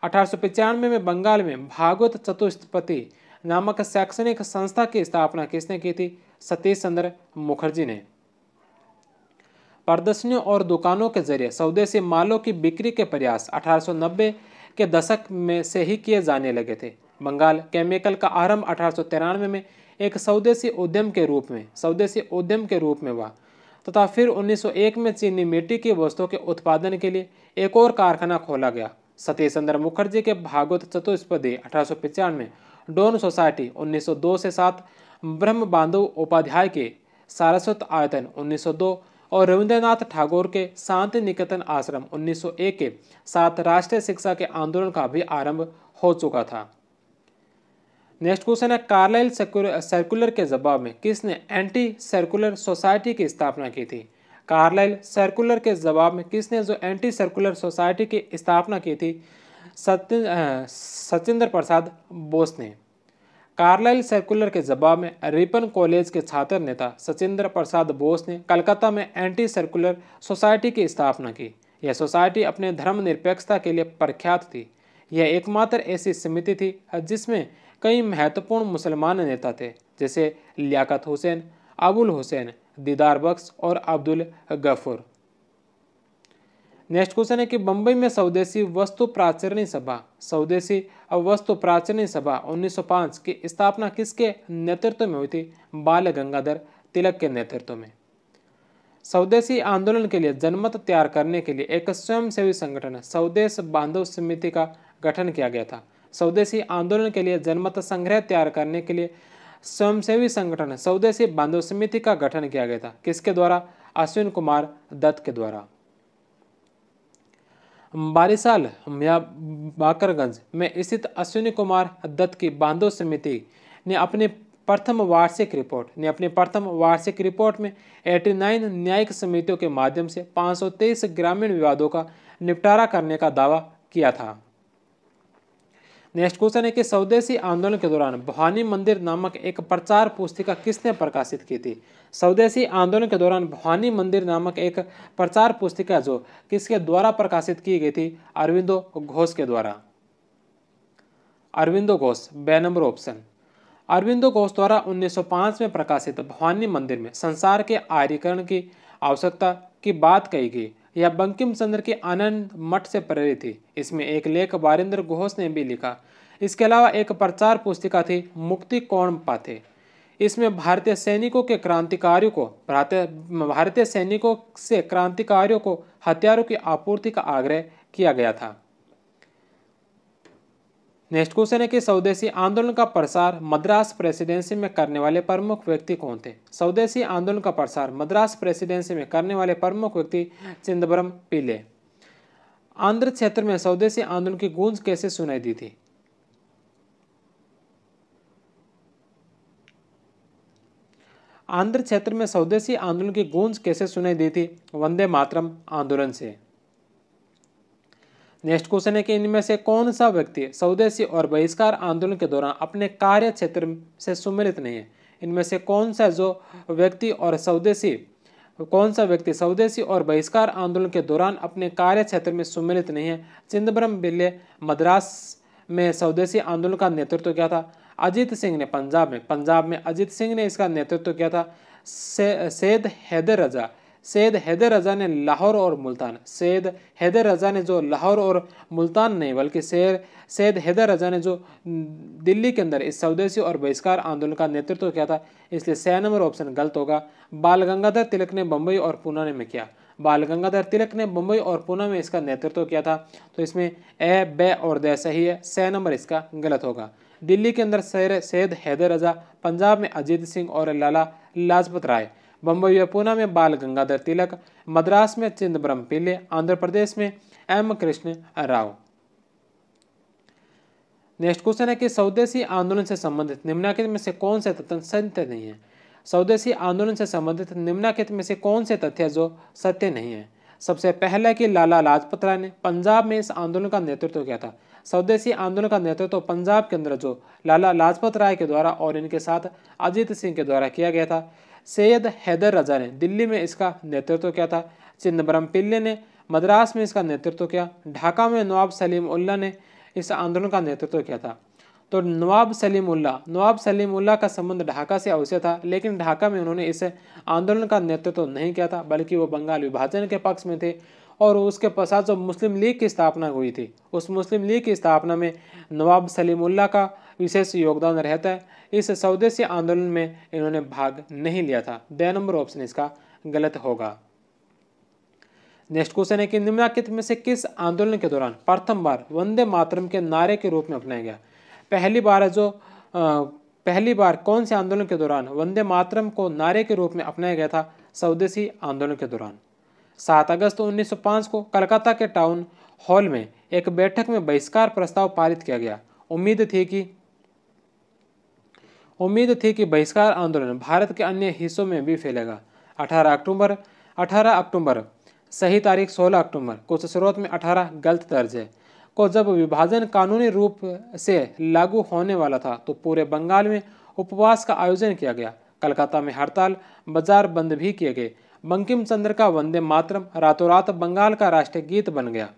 1895 में बंगाल में भागवत चतुष्पति नामक शैक्षणिक संस्था की स्थापना किसने की थी? सतीश चंद्र मुखर्जी ने। प्रदर्शनियों और दुकानों के जरिए स्वदेशी मालों की बिक्री के प्रयास 1890 के दशक में से ही किए जाने लगे थे। बंगाल केमिकल का आरंभ 1893 में एक स्वदेशी उद्यम के रूप में हुआ तथा फिर 1901 में चीनी मिट्टी की वस्तुओं के उत्पादन के लिए एक और कारखाना खोला गया। सतीश चंद्र मुखर्जी के भागवत चतुष्पदी 1895 में, डॉन सोसाइटी 1902 से 7, ब्रह्म बांधव उपाध्याय के सारस्वत आयतन 1902 और रविंद्रनाथ टैगोर के शांति निकेतन आश्रम 1901 के साथ राष्ट्रीय शिक्षा के आंदोलन का भी आरंभ हो चुका था। नेक्स्ट क्वेश्चन है, कार्लाइल सर्कुलर के जवाब में किसने एंटी सर्कुलर सोसाइटी की स्थापना की थी? कार्लाइल सर्कुलर के जवाब में किसने जो एंटी सर्कुलर सोसाइटी की स्थापना की थी? सचिंद्र प्रसाद बोस ने। कार्लाइल सर्कुलर के जवाब में रिपन कॉलेज के छात्र नेता सचिंद्र प्रसाद बोस ने कलकत्ता में एंटी सर्कुलर सोसाइटी की स्थापना की। यह सोसाइटी अपने धर्मनिरपेक्षता के लिए प्रख्यात थी। यह एकमात्र ऐसी समिति थी जिसमें कई महत्वपूर्ण मुसलमान नेता थे, जैसे लियाकत हुसैन, अबुल हुसैन, दीदार बख्श और अब्दुल गफूर। नेक्स्ट क्वेश्चन है कि बंबई में स्वदेशी वस्तु प्राचरणी सभा 1905 की स्थापना किसके नेतृत्व में हुई थी? बाल गंगाधर तिलक के नेतृत्व में। स्वदेशी आंदोलन के लिए जनमत तैयार करने के लिए एक स्वयंसेवी संगठन स्वदेश बांधव समिति का गठन किया गया था। स्वदेशी आंदोलन के लिए जनमत संग्रह तैयार करने के लिए स्वयंसेवी संगठन स्वदेशी बांधव समिति का गठन किया गया था। किसके द्वारा? अश्विन कुमार दत्त के द्वारा। बारिसाल या बाकरगंज में स्थित अश्विनी कुमार दत्त की बांधव समिति ने अपनी प्रथम वार्षिक रिपोर्ट में 89 न्यायिक समितियों के माध्यम से 523 ग्रामीण विवादों का निपटारा करने का दावा किया था। नेक्स्ट क्वेश्चन है कि स्वदेशी आंदोलन के दौरान भवानी मंदिर नामक एक प्रचार पुस्तिका किसने प्रकाशित की थी? स्वदेशी आंदोलन के दौरान भवानी मंदिर नामक एक प्रचार पुस्तिका जो किसके द्वारा प्रकाशित की गई थी? अरविंदो घोष के द्वारा। अरविंदो घोष, बे नंबर ऑप्शन। अरविंदो घोष द्वारा 1905 में प्रकाशित भवानी मंदिर में संसार के आर्यीकरण की आवश्यकता की बात कही गई। यह बंकिम चंद्र के आनंद मठ से प्रेरित थी। इसमें एक लेख बारिंदर घोष ने भी लिखा। इसके अलावा एक प्रचार पुस्तिका थी मुक्ति कौन पाते। इसमें भारतीय सैनिकों से क्रांतिकारियों को हथियारों की आपूर्ति का आग्रह किया गया था। नेक्स्ट क्वेश्चन है कि स्वदेशी आंदोलन का प्रसार मद्रास प्रेसिडेंसी में करने वाले प्रमुख व्यक्ति कौन थे? स्वदेशी आंदोलन का प्रसार मद्रास प्रेसिडेंसी में करने वाले प्रमुख व्यक्ति चिदंबरम पिल्ले। आंध्र क्षेत्र में स्वदेशी आंदोलन की गूंज कैसे सुनाई दी थी? आंध्र क्षेत्र में स्वदेशी आंदोलन की गूंज कैसे सुनाई दी थी? वंदे मातरम आंदोलन से। नेक्स्ट क्वेश्चन है कि इनमें से कौन सा व्यक्ति स्वदेशी और बहिष्कार आंदोलन के दौरान अपने कार्य क्षेत्र से सम्मिलित नहीं है? इनमें से कौन सा व्यक्ति स्वदेशी और बहिष्कार आंदोलन के दौरान अपने कार्य क्षेत्र में सम्मिलित नहीं है? चिदंबरम पिल्ले। मद्रास में स्वदेशी आंदोलन का नेतृत्व किया था अजीत सिंह ने। पंजाब में अजीत सिंह ने इसका नेतृत्व किया था। सैयद हैदर रजा ने लाहौर और मुल्तान। सैयद हैदर रजा ने जो लाहौर और मुल्तान नहीं बल्कि सैयद हैदर रजा ने जो दिल्ली के अंदर इस स्वदेशी और बहिष्कार आंदोलन का नेतृत्व किया था, इसलिए 6 नंबर ऑप्शन गलत होगा। बाल गंगाधर तिलक ने बम्बई और पूना में किया। बाल गंगाधर तिलक ने बम्बई और पूना में इसका नेतृत्व किया था, तो इसमें ए, बे और द सही है। 6 नंबर इसका गलत होगा। दिल्ली के अंदर सैयद हैदर रजा, पंजाब में अजीत सिंह और लाला लाजपत राय, बम्बई और पूना में बाल गंगाधर तिलक, मद्रास में चिदंबरम पिल्ले, आंध्र प्रदेश में M Krishna Rao. Next question है कि स्वदेशी आंदोलन से संबंधित निम्नलिखित में से कौन से तथ्य सत्य नहीं है? स्वदेशी आंदोलन से संबंधित निम्नलिखित में से कौन से तथ्य जो सत्य नहीं है? सबसे पहला कि लाला लाजपत राय ने पंजाब में इस आंदोलन का नेतृत्व किया था। स्वदेशी आंदोलन का नेतृत्व पंजाब के अंदर जो लाला लाजपत राय के द्वारा और इनके साथ अजीत सिंह के द्वारा किया गया था। सैयद हैदर रजा ने दिल्ली में इसका नेतृत्व किया था। चिदंबरम पिल्ले ने मद्रास में इसका नेतृत्व किया। ढाका में नवाब सलीम उल्लाह ने इस आंदोलन का नेतृत्व किया था। तो नवाब सलीम उल्लाह का संबंध ढाका से अवश्य था, लेकिन ढाका में उन्होंने इस आंदोलन का नेतृत्व नहीं किया था, बल्कि वो बंगाल विभाजन के पक्ष में थे। और उसके पश्चात जो मुस्लिम लीग की स्थापना हुई थी, उस मुस्लिम लीग की स्थापना में नवाब सलीम उल्लाह का विशेष योगदान रहता है। इस स्वदेशी आंदोलन में इन्होंने भाग नहीं लिया था। 2 नंबर ऑप्शन इसका गलत होगा। नेक्स्ट क्वेश्चन है कि निम्नलिखित में से किस आंदोलन के दौरान प्रथम बार वंदे मातरम के नारे के रूप में अपनाया गया? पहली बार कौन से आंदोलन के दौरान वंदे मातरम को नारे के रूप में अपनाया गया था? स्वदेशी आंदोलन के दौरान। 7 अगस्त 1905 को कलकत्ता के टाउन हॉल में एक बैठक में बहिष्कार प्रस्ताव पारित किया गया। उम्मीद थी कि बहिष्कार आंदोलन भारत के अन्य हिस्सों में भी फैलेगा। 18 अक्टूबर 18 अक्टूबर सही तारीख 16 अक्टूबर, कुछ स्रोत में 18 गलत दर्ज है, को जब विभाजन कानूनी रूप से लागू होने वाला था तो पूरे बंगाल में उपवास का आयोजन किया गया। कलकत्ता में हड़ताल, बाजार बंद भी किए गए। बंकिम चंद्र का वंदे मातरम रातों रात बंगाल का राष्ट्रीय गीत बन गया।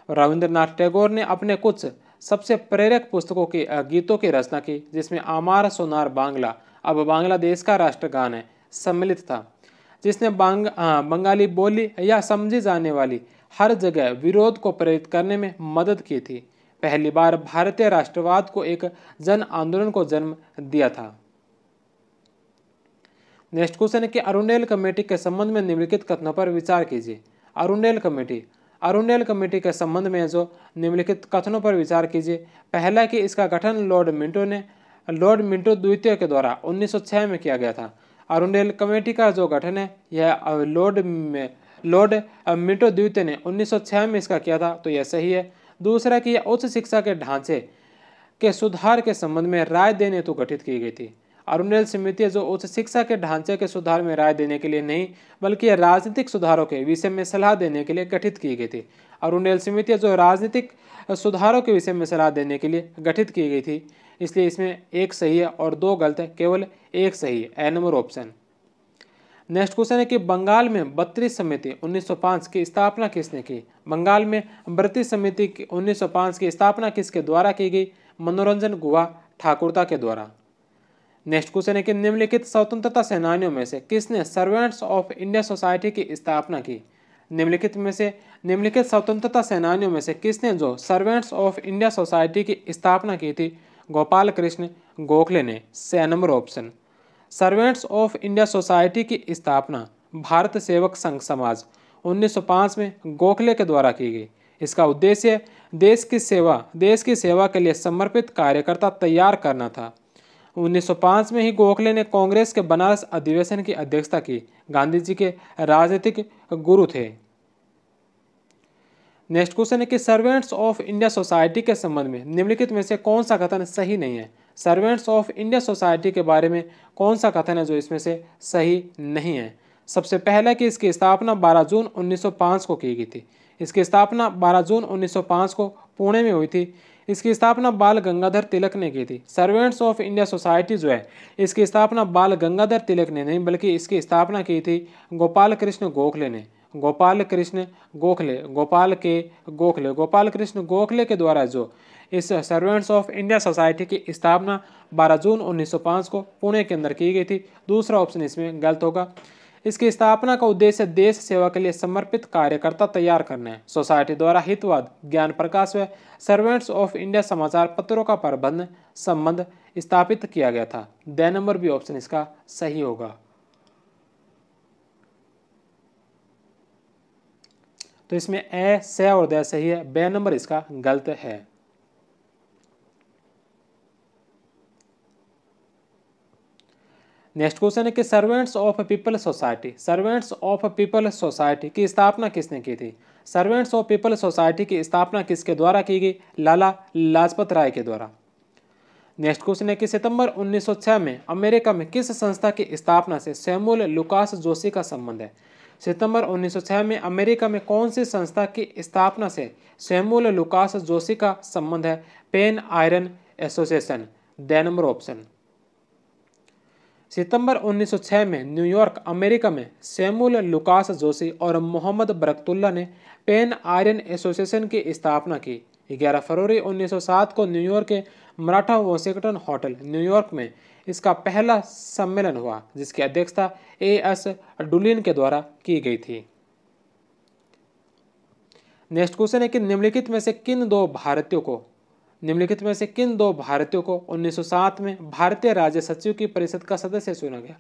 रविंद्रनाथ टैगोर ने अपने कुछ सबसे प्रेरक पुस्तकों के गीतों की रचना की, जिसमें आमार सोनार बांग्ला, अब बांग्लादेश का राष्ट्रगान है, सम्मिलित था, जिसने बंगाली बोली या समझी जाने वाली हर जगह विरोध को प्रेरित करने में मदद की थी। पहली बार भारतीय राष्ट्रवाद को एक जन आंदोलन को जन्म दिया था। नेक्स्ट क्वेश्चन है कि अरुंडेल कमेटी के संबंध में निम्नलिखित कथनों पर विचार कीजिए। अरुंडेल कमेटी के संबंध में जो निम्नलिखित कथनों पर विचार कीजिए। पहला कि इसका गठन लॉर्ड मिंटो द्वितीय के द्वारा 1906 में किया गया था। अरुंडेल कमेटी का जो गठन है यह लॉर्ड मिंटो द्वितीय ने 1906 में इसका किया था, तो यह सही है। दूसरा कि यह उच्च शिक्षा के ढांचे के सुधार के संबंध में राय देने हेतु गठित की गई थी। अरुंडेल समिति जो उच्च शिक्षा के ढांचे के सुधार में राय देने के लिए नहीं बल्कि राजनीतिक सुधारों के विषय में सलाह देने के लिए गठित की गई थी। अरुंडेल समिति जो राजनीतिक सुधारों के विषय में सलाह देने के लिए गठित की गई थी, इसलिए इसमें एक सही है और दो गलत है, केवल एक सही है, ए नंबर ऑप्शन। नेक्स्ट क्वेश्चन है कि बंगाल में 32 समिति 1905 की स्थापना किसने की। बंगाल में 32 समिति 1905 की स्थापना किसके द्वारा की गई। मनोरंजन गुहा ठाकुरता के द्वारा। नेक्स्ट क्वेश्चन है कि निम्नलिखित स्वतंत्रता सेनानियों में से किसने सर्वेंट्स ऑफ इंडिया सोसाइटी की स्थापना की। निम्नलिखित स्वतंत्रता सेनानियों में से किसने जो सर्वेंट्स ऑफ इंडिया सोसाइटी की स्थापना की थी। गोपाल कृष्ण गोखले ने, से number option. Servants of India society की स्थापना भारत सेवक संघ समाज 1905 में गोखले के द्वारा की गई। इसका उद्देश्य देश की सेवा के लिए समर्पित कार्यकर्ता तैयार करना था। 1905 में ही गोखले ने कांग्रेस के बनारस अधिवेशन की अध्यक्षता की। गांधी जी के राजनीतिक गुरु थे। नेक्स्ट क्वेश्चन है कि सर्वेंट्स ऑफ इंडिया सोसाइटी के संबंध में निम्नलिखित में से कौन सा कथन सही नहीं है। सर्वेंट्स ऑफ इंडिया सोसाइटी के बारे में कौन सा कथन है जो इसमें से सही नहीं है। सबसे पहला कि इसकी स्थापना 12 जून 1905 को की गई थी। इसकी स्थापना 12 जून 1905 को पुणे में हुई थी। इसकी स्थापना बाल गंगाधर तिलक ने की थी। सर्वेंट्स ऑफ इंडिया सोसाइटी जो है इसकी स्थापना बाल गंगाधर तिलक ने नहीं बल्कि इसकी स्थापना की थी गोपाल कृष्ण गोखले ने। गोपाल कृष्ण गोखले के द्वारा जो इस सर्वेंट्स ऑफ इंडिया सोसाइटी की स्थापना 12 जून 1905 को पुणे के अंदर की गई थी। दूसरा ऑप्शन इसमें गलत होगा। इसकी स्थापना का उद्देश्य देश सेवा के लिए समर्पित कार्यकर्ता तैयार करना है। सोसाइटी द्वारा हितवाद, ज्ञान प्रकाश व सर्वेंट्स ऑफ इंडिया समाचार पत्रों का प्रबंध संबंध स्थापित किया गया था। द नंबर बी ऑप्शन इसका सही होगा। तो इसमें ए, से और द सही है, बे नंबर इसका गलत है। नेक्स्ट क्वेश्चन है कि सर्वेंट्स ऑफ पीपल सोसाइटी की स्थापना किसने की थी। सर्वेंट्स ऑफ पीपल सोसाइटी की स्थापना किसके द्वारा की गई। लाला लाजपत राय के द्वारा। नेक्स्ट क्वेश्चन है कि सितंबर 1906 में अमेरिका में किस संस्था की स्थापना से सैमुअल लुकास जोशी का संबंध है। सितंबर 1906 में अमेरिका में कौन सी संस्था की स्थापना से सैमुअल लुकास जोशी का संबंध है। Pan Aryan association, D number option. सितंबर 1906 में न्यूयॉर्क अमेरिका में सैमुअल लुकास जोशी और मोहम्मद बरकतुल्लाह ने पेन आयरन एसोसिएशन की स्थापना की। 11 फरवरी 1907 को न्यूयॉर्क के मराठा वॉशिंगटन होटल न्यूयॉर्क में इसका पहला सम्मेलन हुआ, जिसकी अध्यक्षता A.S. डुलिन के द्वारा की गई थी। नेक्स्ट क्वेश्चन है कि निम्नलिखित में से किन दो भारतीयों को 1907 में भारतीय राज्य सचिव की परिषद का सदस्य चुना गया।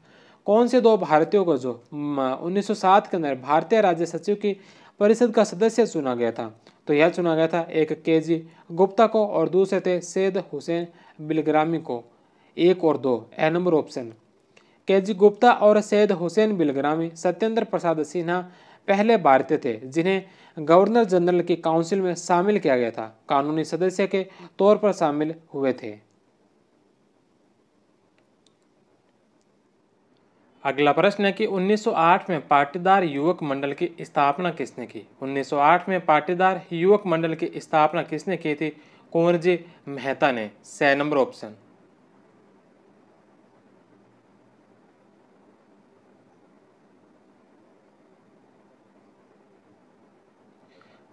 कौन से दो भारतीयों को जो 1907 के अंदर भारतीय राज्य सचिव की परिषद का सदस्य चुना गया था। तो यह चुना गया था एक के.जी. गुप्ता को और दूसरे थे सैयद हुसैन बिलग्रामी को। 1 और 2, ए नंबर ऑप्शन। के.जी. गुप्ता और सैयद हुसैन बिलग्रामी सत्येंद्र प्रसाद सिन्हा पहले भारतीय थे जिन्हें गवर्नर जनरल की काउंसिल में शामिल किया गया था। कानूनी सदस्य के तौर पर शामिल हुए थे। अगला प्रश्न है कि 1908 में पाटीदार युवक मंडल की स्थापना किसने की? 1908 में पाटीदार युवक मंडल की स्थापना किसने की थी? कुंवर जी मेहता ने। 6 नंबर ऑप्शन।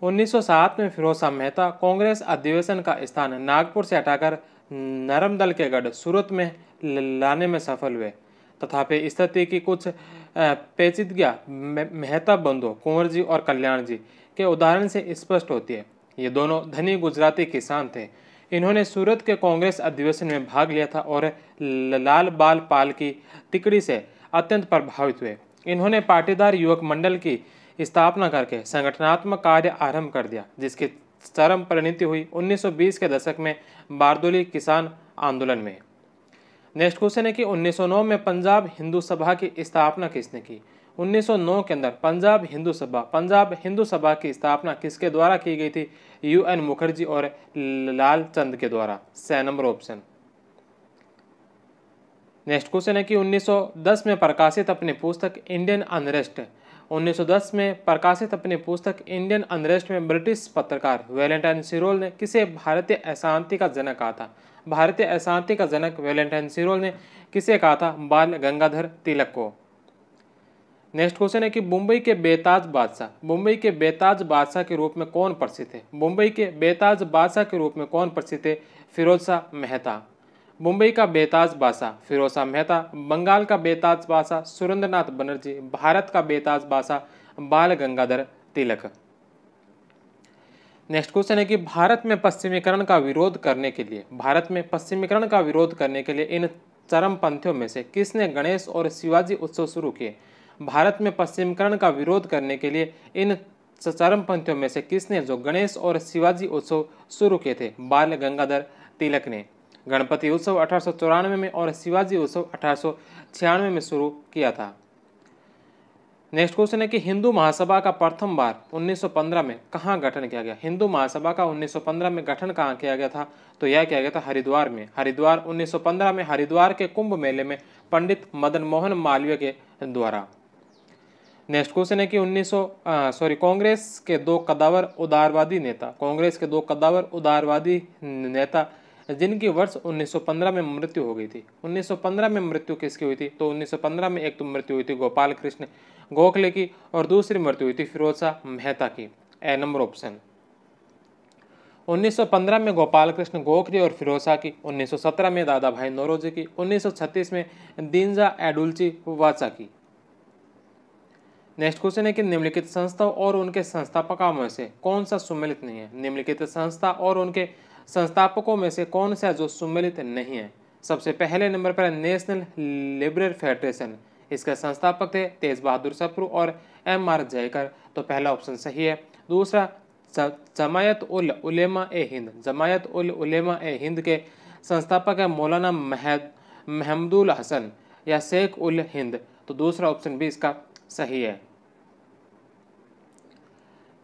1907 में फिरोज शाह मेहता कांग्रेस अधिवेशन का स्थान नागपुर से हटाकर नरमदल के गढ़ सूरत में लाने में सफल हुए। तथापि स्थिति की कुछ पेचीदगियां मेहता बंधुओं कुंवर जी और कल्याण जी के उदाहरण से स्पष्ट होती है। ये दोनों धनी गुजराती किसान थे। इन्होंने सूरत के कांग्रेस अधिवेशन में भाग लिया था और लाल बाल पाल की तिकड़ी से अत्यंत प्रभावित हुए। इन्होंने पाटीदार युवक मंडल की स्थापना करके संगठनात्मक कार्य आरंभ कर दिया, जिसकी चरम परिणति हुई 1920 के दशक में बारदोली किसान आंदोलन में। नेक्स्ट क्वेश्चन है कि 1909 में पंजाब हिंदू सभा की स्थापना किसने की? 1909 के अंदर पंजाब हिंदू सभा की स्थापना किसके द्वारा की गई थी? UN मुखर्जी और लाल चंद के द्वारा। 6 नंबर ऑप्शन। नेक्स्ट क्वेश्चन है कि 1910 में प्रकाशित अपनी पुस्तक इंडियन अनरेस्ट 1910 में प्रकाशित अपनी पुस्तक इंडियन अनरेस्ट में ब्रिटिश पत्रकार वैलेंटाइन सिरोल ने किसे भारतीय अशांति का जनक कहा था? भारतीय अशांति का जनक वैलेंटाइन सिरोल ने किसे कहा था? बाल गंगाधर तिलक को। नेक्स्ट क्वेश्चन है कि मुंबई के बेताज बादशाह के रूप में कौन प्रसिद्ध है? मुंबई के बेताज बादशाह के रूप में कौन प्रसिद्ध है? फिरोज शाह मेहता। मुंबई का बेताज बादशाह फिरोज शाह मेहता, बंगाल का बेताज बादशाह सुरेंद्रनाथ बनर्जी, भारत का बेताज बादशाह बाल गंगाधर तिलक। नेक्स्ट क्वेश्चन है कि भारत में पश्चिमीकरण का विरोध करने के लिए इन चरमपंथियों में से किसने गणेश और शिवाजी उत्सव शुरू किए? भारत में पश्चिमीकरण का विरोध करने के लिए इन चरमपंथियों में से किसने जो गणेश और शिवाजी उत्सव शुरू किए थे? बाल गंगाधर तिलक ने। गणपति उत्सव 1894 में और शिवाजी उत्सव 1896 में शुरू किया था। नेक्स्ट क्वेश्चन है कि हिंदू महासभा का प्रथम बार 1915 में कहाँ गठन किया गया? हिंदू महासभा का 1915 में गठन कहाँ किया गया था? तो यह किया गया था हरिद्वार में। 1915 में हरिद्वार के कुंभ मेले में पंडित मदन मोहन मालवीय के द्वारा। नेक्स्ट क्वेश्चन है कि कांग्रेस के दो कद्दावर उदारवादी नेता जिनकी वर्ष 1915 में मृत्यु हो गई थी। 1915 में मृत्यु किसकी हुई थी? तो 1915 में एक तो मृत्यु हुई थी गोपाल कृष्ण गोखले की और दूसरी मृत्यु हुई थी फिरोज शाह मेहता की। ए नंबर ऑप्शन। 1915 में गोपाल कृष्ण गोखले और फिरोज शाह की, 1917 में दादा भाई नौरोजी की, 1936 में दीनजा एडुल्ची वाचा की। नेक्स्ट क्वेश्चन है कि निम्नलिखित संस्थाओं और उनके संस्थापकों में से कौन सा सुमेलित नहीं है? निम्नलिखित संस्था और उनके संस्थापकों में से कौन सा जो सुमेलित नहीं है? सबसे पहले नंबर पर नेशनल लिबरल फेडरेशन, इसके संस्थापक थे तेज बहादुर सप्रू और MR जयकर, तो पहला ऑप्शन सही है। दूसरा जमायत उल उलेमा ए हिंद के संस्थापक है मौलाना महमूदुल हसन या शेख उल हिंद, तो दूसरा ऑप्शन भी इसका सही है।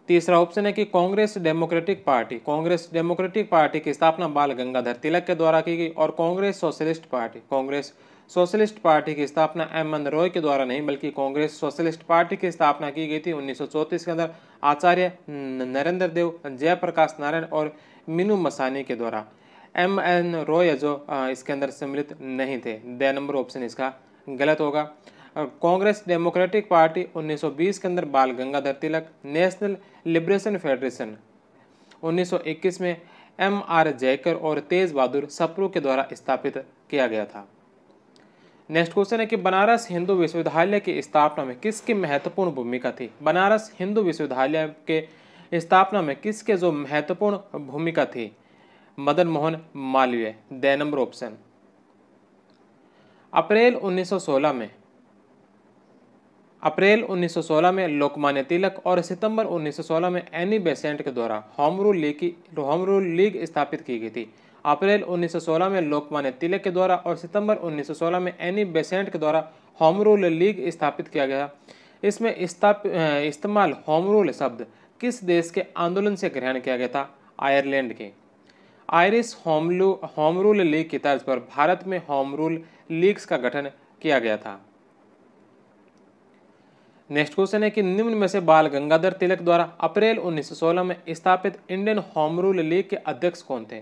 तीसरा ऑप्शन है कि कांग्रेस डेमोक्रेटिक पार्टी की स्थापना बाल गंगाधर तिलक के द्वारा की गई और कांग्रेस सोशलिस्ट पार्टी की स्थापना MN रॉय के द्वारा नहीं, बल्कि कांग्रेस सोशलिस्ट पार्टी की स्थापना की गई थी 1934 के अंदर आचार्य नरेंद्र देव, जयप्रकाश नारायण और मीनू मसानी के द्वारा। MN रॉय जो इसके अंदर सम्मिलित नहीं थे। द नंबर ऑप्शन इसका गलत होगा। कांग्रेस डेमोक्रेटिक पार्टी 1920 के अंदर बाल Gangadhar Tilak, national liberation federation 1921 में MR जयकर और तेज बहादुर सप्रू के द्वारा स्थापित किया गया था। नेक्स्ट क्वेश्चन है कि बनारस हिंदू विश्वविद्यालय की स्थापना में किसकी महत्वपूर्ण भूमिका थी? बनारस हिंदू विश्वविद्यालय के स्थापना में किसके जो महत्वपूर्ण भूमिका थी? Madan Mohan Malviya. D number option. April 1916 में लोकमान्य तिलक और सितंबर 1916 में एनी बेसेंट के द्वारा होम रूल लीग स्थापित की गई थी। अप्रैल 1916 में लोकमान्य तिलक के द्वारा और सितंबर 1916 में एनी बेसेंट के द्वारा होम रूल लीग स्थापित किया गया। इसमें इस्तेमाल होम रूल शब्द किस देश के आंदोलन से ग्रहण किया गया था? आयरलैंड के। आयरिश होम रूल लीग की तर्ज पर भारत में होम रूल लीग्स का गठन किया गया था। नेक्स्ट क्वेश्चन है कि निम्न में से बाल गंगाधर तिलक द्वारा अप्रैल 1916 में स्थापित इंडियन होम रूल लीग के अध्यक्ष कौन थे?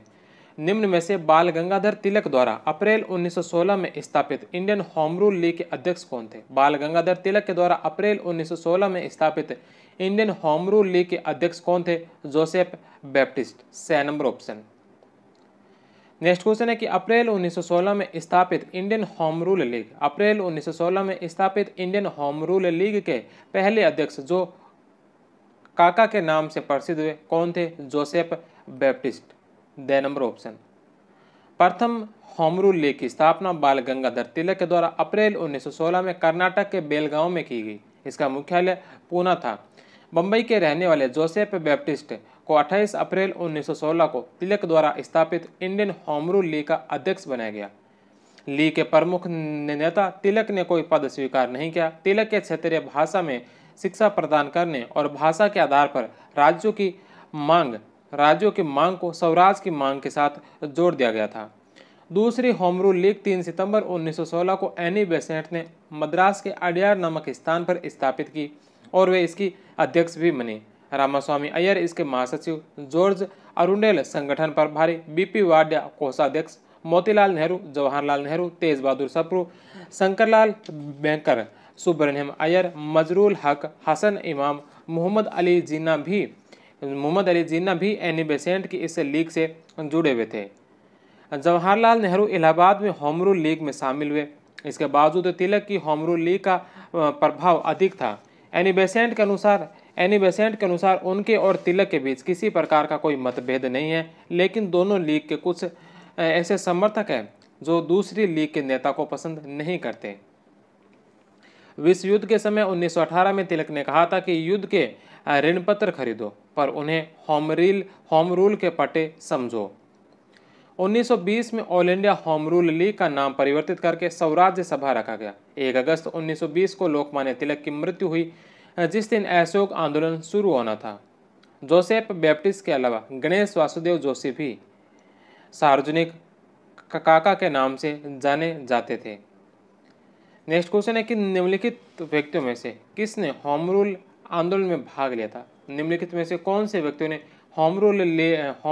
निम्न में से बाल गंगाधर तिलक द्वारा अप्रैल 1916 में स्थापित इंडियन होम रूल लीग के अध्यक्ष कौन थे? बाल गंगाधर तिलक के द्वारा अप्रैल 1916 में स्थापित इंडियन होम रूल लीग के अध्यक्ष कौन थे? Joseph Baptist. 6 number option. Next question है कि अप्रैल 1916 में स्थापित इंडियन होम रूल लीग, अप्रैल 1916 में स्थापित इंडियन होम रूल लीग के पहले अध्यक्ष जो काका के नाम से प्रसिद्ध हुए कौन थे? Joseph Baptist. 2 number option. प्रथम होम रूल लीग की स्थापना बाल गंगाधर तिलक के द्वारा अप्रैल 1916 में कर्नाटक के बेलगांव में की गई। इसका मुख्यालय पूना था। बम्बई के रहने वाले जोसेफ बैप्टिस्ट को 28 अप्रैल 1916 को तिलक द्वारा स्थापित इंडियन होम रूल लीग का अध्यक्ष बनाया गया। लीग के प्रमुख नेता तिलक ने कोई पद स्वीकार नहीं किया। तिलक के क्षेत्रीय भाषा में शिक्षा प्रदान करने और भाषा के आधार पर राज्यों की मांग को स्वराज की मांग के साथ जोड़ दिया गया था। दूसरी होम रूल लीग 3 सितंबर 1916 को एनी बेसेंट ने मद्रास के अडियार नामक स्थान पर स्थापित की और वे इसकी अध्यक्ष भी बने। रामास्वामी अय्यर इसके महासचिव, जॉर्ज अरुंडेल संगठन प्रभारी, बीपी वाडिया कोषाध्यक्ष, मोतीलाल नेहरू, जवाहरलाल नेहरू, तेज बहादुर सप्रू, शंकरलाल बैंकर, सुब्रह्मण्यम अय्यर, मजरूल हक, हसन इमाम, मोहम्मद अली जिन्ना भी एनी बेसेंट की इस लीग से जुड़े हुए थे। जवाहरलाल नेहरू इलाहाबाद में होम रूल लीग में शामिल हुए। इसके बावजूद तिलक की होम रूल लीग का प्रभाव अधिक था। एनी बेसेंट के अनुसार उनके और तिलक के बीच किसी प्रकार का कोई मतभेद नहीं है, लेकिन दोनों लीग के कुछ ऐसे समर्थक हैं जो दूसरी लीग के नेता को पसंद नहीं करते। विश्व युद्ध के समय 1918 में तिलक ने कहा था कि युद्ध के ऋण पत्र खरीदो पर उन्हें होम रूल के पट्टे समझो। 1920 में all India home rule league का नाम परिवर्तित करके स्वराज्य सभा रखा गया। 1 अगस्त 1920 को लोकमान्य तिलक की मृत्यु हुई, जिस दिन असहयोग आंदोलन शुरू होना था। जोसेफ बैप्टिस्ट के अलावा गणेश वासुदेव जोशी भी सार्वजनिक काका के नाम से जाने जाते थे। नेक्स्ट क्वेश्चन है कि निम्नलिखित व्यक्तियों में से किसने होम रूल आंदोलन में भाग लिया था? निम्नलिखित में से कौन से व्यक्तियों ने होम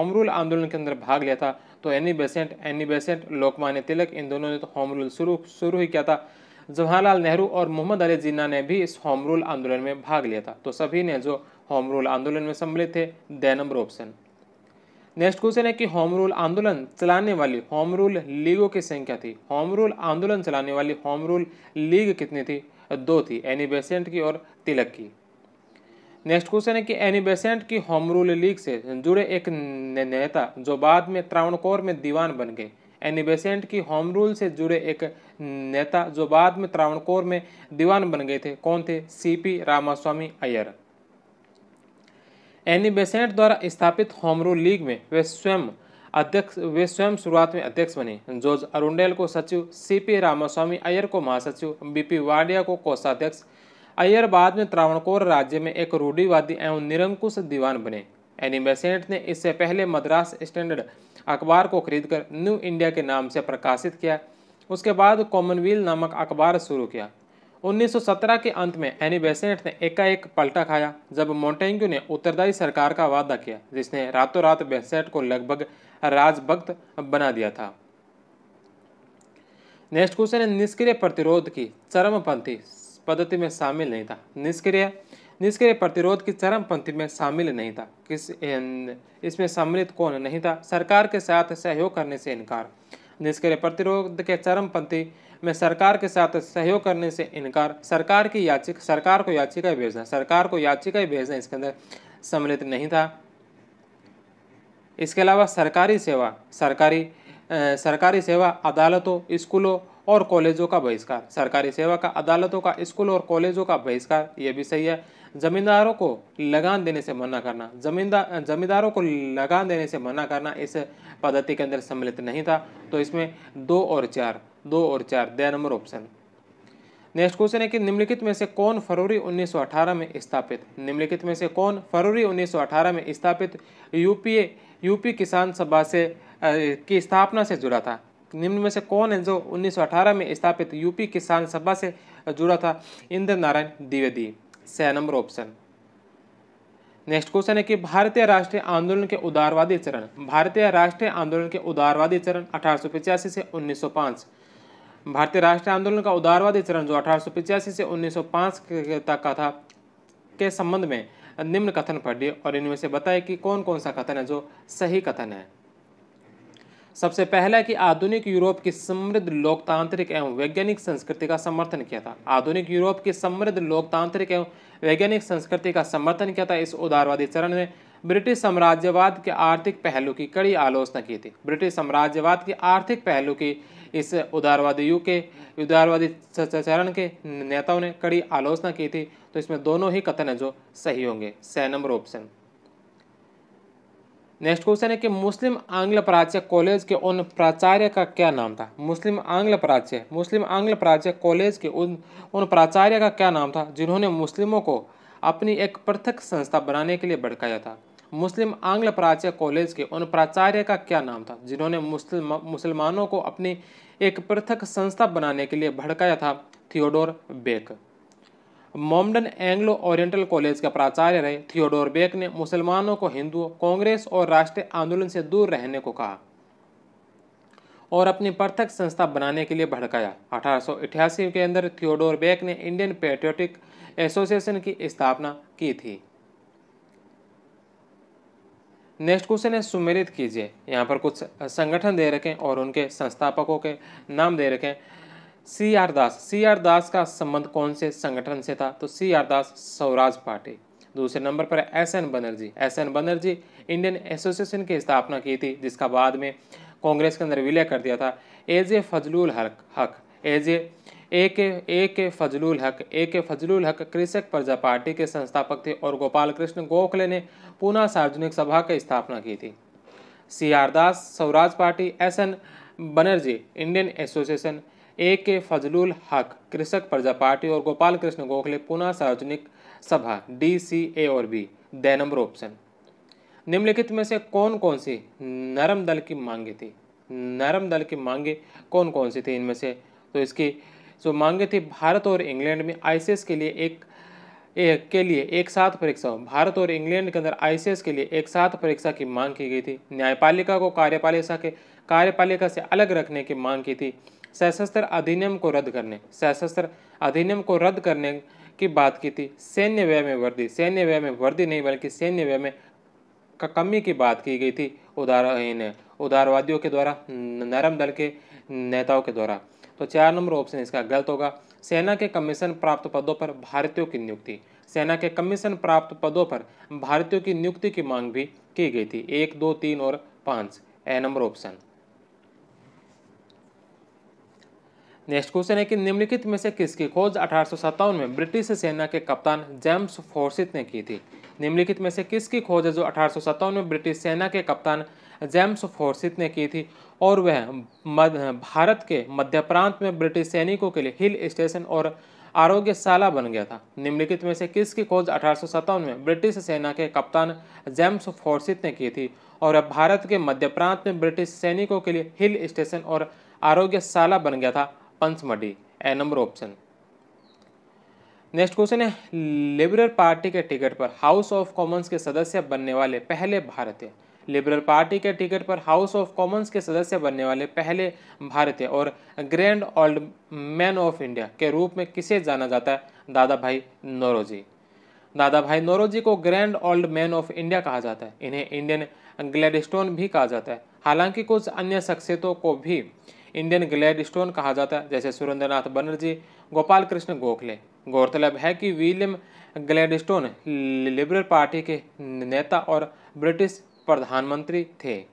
रूल आंदोलन के अंदर भाग लिया था? तो एनी बेसेंट, लोकमान्य तिलक, इन दोनों ने तो होम रूल शुरू ही किया था। जवाहरलाल नेहरू और मोहम्मद अली जिन्ना ने भी इस होम रूल आंदोलन में भाग लिया था। तो सभी ने जो होम रूल आंदोलन में सम्मिलित थे। 2 नंबर ऑप्शन। नेक्स्ट क्वेश्चन है कि होम रूल आंदोलन चलाने वाली होम रूल लीगों की संख्या थी। होम रूल आंदोलन चलाने वाली होम रूल लीग कितनी थी? 2 थी, एनी बेसेंट की और तिलक की। नेक्स्ट क्वेश्चन है कि एनी बेसेंट की होम रूल लीग से जुड़े एक नेता जो बाद में त्रावणकोर में दीवान बन गए। एनी बेसेंट की होम रूल से जुड़े एक नेता जो बाद में त्रावणकोर में दीवान बन गए थे कौन थे? CP Ramaswamy Aiyar. Annie Besant द्वारा स्थापित होम रूल लीग में वे स्वयं शुरुआत में अध्यक्ष बने। जॉर्ज अरुंडेल को सचिव, सीपी रामास्वामी अय्यर को महासचिव, बीपी वाडिया को कोषाध्यक्ष। अय्यर बाद में त्रावणकोर राज्य में एक रूढ़िवादी एवं निरंकुश दीवान बने। एनी बेसेंट ने इससे पहले मद्रास स्टैंडर्ड अखबार को खरीदकर न्यू इंडिया के नाम से प्रकाशित किया। उसके बाद कॉमनवेल्थ नामक अखबार शुरू किया। 1917 के अंत में एनी बेसेंट ने एकाएक पलटा खाया जब मोंटेग्यू ने उत्तरदायी सरकार का वादा किया, जिसने रातों रात बेसेंट को लगभग राजभक्त बना दिया था। नेक्स्ट क्वेश्चन है निष्क्रिय प्रतिरोध की चरमपंथी पद्धति में शामिल नहीं था। निष्क्रिय प्रतिरोध की चरमपंथी में शामिल नहीं था। इसमें सम्मिलित कौन नहीं था? सरकार के साथ सहयोग करने से इनकार। निष्क्रिय प्रतिरोध के चरमपंथी में सरकार के साथ सहयोग करने से इनकार, सरकार को याचिका भेजना इसके अंदर सम्मिलित नहीं था। इसके अलावा सरकारी सेवा, अदालतों, स्कूलों और कॉलेजों का बहिष्कार। सरकारी सेवा का, अदालतों का, स्कूलों और कॉलेजों का बहिष्कार, ये भी सही है। जमींदारों को लगान देने से मना करना, जमींदारों को लगान देने से मना करना इस पद्धति के अंदर सम्मिलित नहीं था। तो इसमें 2 और 4 2 नंबर ऑप्शन। नेक्स्ट क्वेश्चन है कि निम्नलिखित में से कौन फरवरी 1918 में स्थापित यूपी किसान सभा की स्थापना से जुड़ा था? निम्न में से कौन है जो 1918 में स्थापित यूपी किसान सभा से जुड़ा था? Indra Narayan Dwivedi. 6 number option. Next question है कि भारतीय राष्ट्रीय आंदोलन के उदारवादी चरण, भारतीय राष्ट्रीय आंदोलन के उदारवादी चरण 1885 से 1905। भारतीय राष्ट्रीय आंदोलन का उदारवादी चरण जो 1885 से 1905 तक का था के संबंध में निम्न कथन पढ़िए और इनमें से बताएं कि कौन कौन सा कथन है जो सही कथन है। सबसे पहला कि आधुनिक यूरोप की समृद्ध लोकतांत्रिक एवं वैज्ञानिक संस्कृति का समर्थन किया था। आधुनिक यूरोप की समृद्ध लोकतांत्रिक एवं वैज्ञानिक संस्कृति का समर्थन किया था। इस उदारवादी चरण ने ब्रिटिश साम्राज्यवाद के आर्थिक पहलू की कड़ी आलोचना की थी। ब्रिटिश साम्राज्यवाद के आर्थिक पहलू की इस उदारवादी चरण के नेताओं ने कड़ी आलोचना की थी। तो इसमें दोनों ही कथन है जो सही होंगे, 6 नंबर ऑप्शन। नेक्स्ट क्वेश्चन है कि मुस्लिम आंग्ल प्राच्य कॉलेज के उन प्राचार्य का क्या नाम था। मुस्लिम आंग्ल प्राच्य कॉलेज के उन प्राचार्य का क्या नाम था जिन्होंने मुस्लिमों को अपनी एक पृथक संस्था बनाने के लिए भड़काया था। मुस्लिम आंग्ल प्राच्य कॉलेज के उन प्राचार्य का क्या नाम था जिन्होंने मुसलमानों को अपनी एक पृथक संस्था बनाने के लिए भड़काया था। Theodore Beck. Mohammedan Anglo oriental college का प्राचार्य रहे थियोडोर बेक ने मुसलमानों को हिंदुओं, कांग्रेस और राष्ट्रीय आंदोलन से दूर रहने को कहा और अपनी पृथक संस्था बनाने के लिए भड़काया। 1888 के अंदर थियोडोर बेक ने इंडियन पैट्रियोटिक एसोसिएशन की स्थापना की थी। नेक्स्ट क्वेश्चन है सुमेलित कीजिए। यहाँ पर कुछ संगठन दे रखे और उनके संस्थापकों के नाम दे रखे। CR दास का संबंध कौन से संगठन से था? तो CR दास स्वराज पार्टी। दूसरे नंबर पर SN बनर्जी इंडियन एसोसिएशन की स्थापना की थी जिसका बाद में कांग्रेस के अंदर विलय कर दिया था। A.J. फजलुल हक कृषक प्रजा पार्टी के संस्थापक थे और गोपाल कृष्ण गोखले ने पूना सार्वजनिक सभा की स्थापना की थी। CR Das Swaraj party, SN Banerjee Indian association, A.K. Fazlul Haq Krishak प्रजा पार्टी और गोपाल कृष्ण गोखले पूना सार्वजनिक सभा, D, C, A और B, 2 नंबर ऑप्शन। निम्नलिखित में से कौन कौन सी नरम दल की मांगे थी? नरम दल की मांगे कौन कौन सी थी इनमें से? तो इसकी जो मांगे थी, भारत और इंग्लैंड में ICS के लिए एक साथ परीक्षा, भारत और इंग्लैंड के अंदर ICS के लिए एक साथ परीक्षा की मांग की गई थी। न्यायपालिका को कार्यपालिका से अलग रखने की मांग की थी। सशस्त्र अधिनियम को रद्द करने की बात की थी। सैन्य व्यय में वृद्धि नहीं बल्कि सैन्य व्यय में कमी की बात की गई थी उदारवादियों के द्वारा, नरम दल के नेताओं के द्वारा। तो 4 नंबर ऑप्शन इसका गलत होगा। सेना के कमीशन प्राप्त पदों पर भारतीयों की नियुक्ति, सेना के कमीशन प्राप्त पदों पर भारतीयों की नियुक्ति की मांग भी की गई थी। 1, 2, 3 और 5, A number option. Next question है कि निम्नलिखित में से किसकी खोज 1857 में ब्रिटिश सेना के कप्तान जेम्स फॉर्सिथ ने की थी? निम्नलिखित में से किसकी खोज है जो 1857 में ब्रिटिश सेना के कप्तान जेम्स फॉर्सिथ ने की थी और वह भारत के मध्य प्रांत में ब्रिटिश सैनिकों के लिए हिल स्टेशन और आरोग्यशाला बन गया था? निम्नलिखित में से किसकी खोज 1857 में ब्रिटिश सेना के कप्तान जेम्स फॉर्सिथ ने की थी और वह भारत के मध्य प्रांत में ब्रिटिश सैनिकों के लिए हिल स्टेशन और आरोग्यशाला बन गया था? Pachmarhi, A number option. Next question है लिबरल पार्टी के टिकट पर हाउस ऑफ कॉमन्स के सदस्य बनने वाले पहले भारतीय। लिबरल पार्टी के टिकट पर हाउस ऑफ कॉमन्स के सदस्य बनने वाले पहले भारतीय और grand old man of India के रूप में किसे जाना जाता है? दादा भाई नौरोजी। दादा भाई नौरोजी को grand old man of India कहा जाता है। इन्हें इंडियन ग्लैडस्टोन भी कहा जाता है। हालांकि कुछ अन्य शख्सियतों को भी इंडियन ग्लैडस्टोन कहा जाता है जैसे सुरेंद्रनाथ बनर्जी, गोपाल कृष्ण गोखले। गौरतलब है कि विलियम ग्लैडस्टोन लिबरल पार्टी के नेता और ब्रिटिश प्रधानमंत्री थे।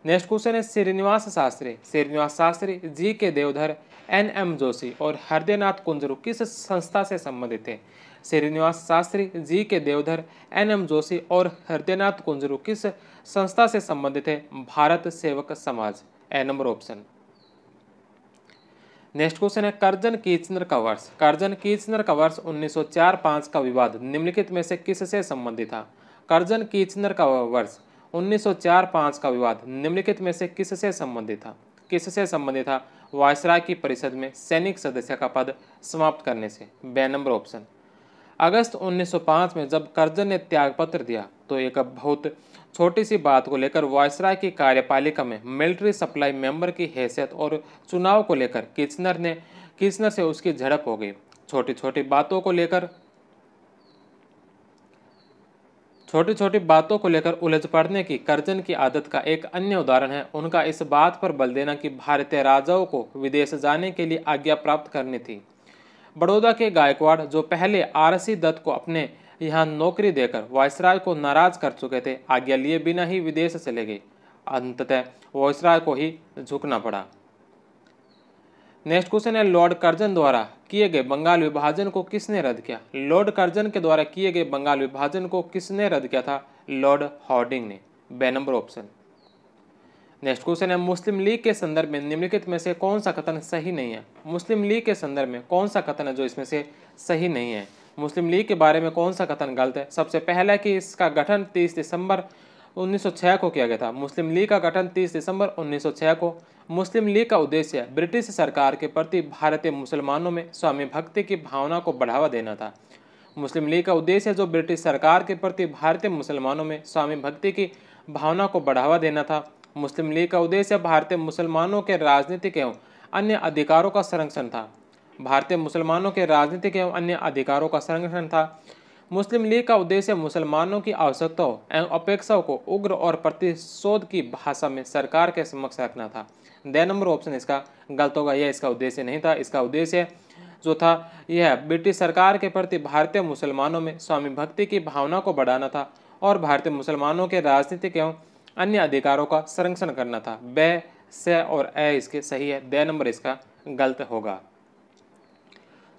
नेक्स्ट क्वेश्चन है श्रीनिवास शास्त्री, G.K. देवधर, N.M. जोशी और हृदयनाथ कुंजरू किस संस्था से संबंधित थे? श्रीनिवास शास्त्री, G.K. देवधर, N.M. जोशी और हृदयनाथ कुंजरू किस संस्था से संबंधित है? भारत सेवक समाज, A number option. Next question है करजन कीचनर का वर्ष। करजन कीचनर का वर्ष 1904-5 का विवाद निम्नलिखित में से किससे संबंधित था? करजन कीचनर का वर्ष 1904-5 का विवाद निम्नलिखित में से किससे संबंधित था? वायसराय की परिषद में सैनिक सदस्य का पद समाप्त करने से, B नंबर ऑप्शन। अगस्त 1905 में जब कर्जन ने त्यागपत्र दिया तो एक बहुत छोटी सी बात को लेकर वायसराय की कार्यपालिका में मिलिट्री सप्लाई मेंबर की हैसियत और चुनाव को लेकर किचनर से उसकी झड़प हो गई। छोटी छोटी बातों को लेकर उलझ पड़ने की कर्जन की आदत का एक अन्य उदाहरण है उनका इस बात पर बल देना कि भारतीय राजाओं को विदेश जाने के लिए आज्ञा प्राप्त करनी थी। बड़ौदा के गायकवाड़ जो पहले आरसी दत्त को अपने यहाँ नौकरी देकर वायसराय को नाराज कर चुके थे, आज्ञा लिए बिना ही विदेश चले गए। अंततः वायसराय को ही झुकना पड़ा। नेक्स्ट क्वेश्चन है, लॉर्ड कर्जन द्वारा किए गए बंगाल विभाजन को किसने रद्द किया? लॉर्ड कर्जन के द्वारा किए गए बंगाल विभाजन को किसने रद्द किया था? लॉर्ड हार्डिंग ने। बे नंबर ऑप्शन। नेक्स्ट क्वेश्चन है, मुस्लिम लीग के संदर्भ में निम्नलिखित में से कौन सा कथन सही नहीं है? मुस्लिम लीग के संदर्भ में कौन सा कथन है जो इसमें से सही नहीं है? मुस्लिम लीग के बारे में कौन सा कथन गलत है? सबसे पहला कि इसका गठन 30 दिसंबर 1906 को किया गया था। मुस्लिम लीग का गठन 30 दिसंबर 1906 को। मुस्लिम लीग का उद्देश्य ब्रिटिश सरकार के प्रति भारतीय मुसलमानों में स्वामी भक्ति की भावना को बढ़ावा देना था। मुस्लिम लीग का उद्देश्य जो ब्रिटिश सरकार के प्रति भारतीय मुसलमानों में स्वामी भक्ति की भावना को बढ़ावा देना था। मुस्लिम लीग का उद्देश्य भारतीय मुसलमानों के राजनीतिक एवं अन्य अधिकारों का संरक्षण था। भारतीय मुसलमानों के राजनीतिक एवं अन्य अधिकारों का संरक्षण था। मुस्लिम लीग का उद्देश्य मुसलमानों की आवश्यकताओं एवं अपेक्षाओं को उग्र और प्रतिशोध की भाषा में सरकार के समक्ष रखना था। द नंबर ऑप्शन इसका गलत होगा, यह इसका उद्देश्य नहीं था। इसका उद्देश्य जो था यह ब्रिटिश सरकार के प्रति भारतीय मुसलमानों में स्वामी भक्ति की भावना को बढ़ाना था और भारतीय मुसलमानों के राजनीतिक एवं अन्य अधिकारों का संरक्षण करना था। ब, से और ए इसके सही है। द नंबर इसका गलत होगा।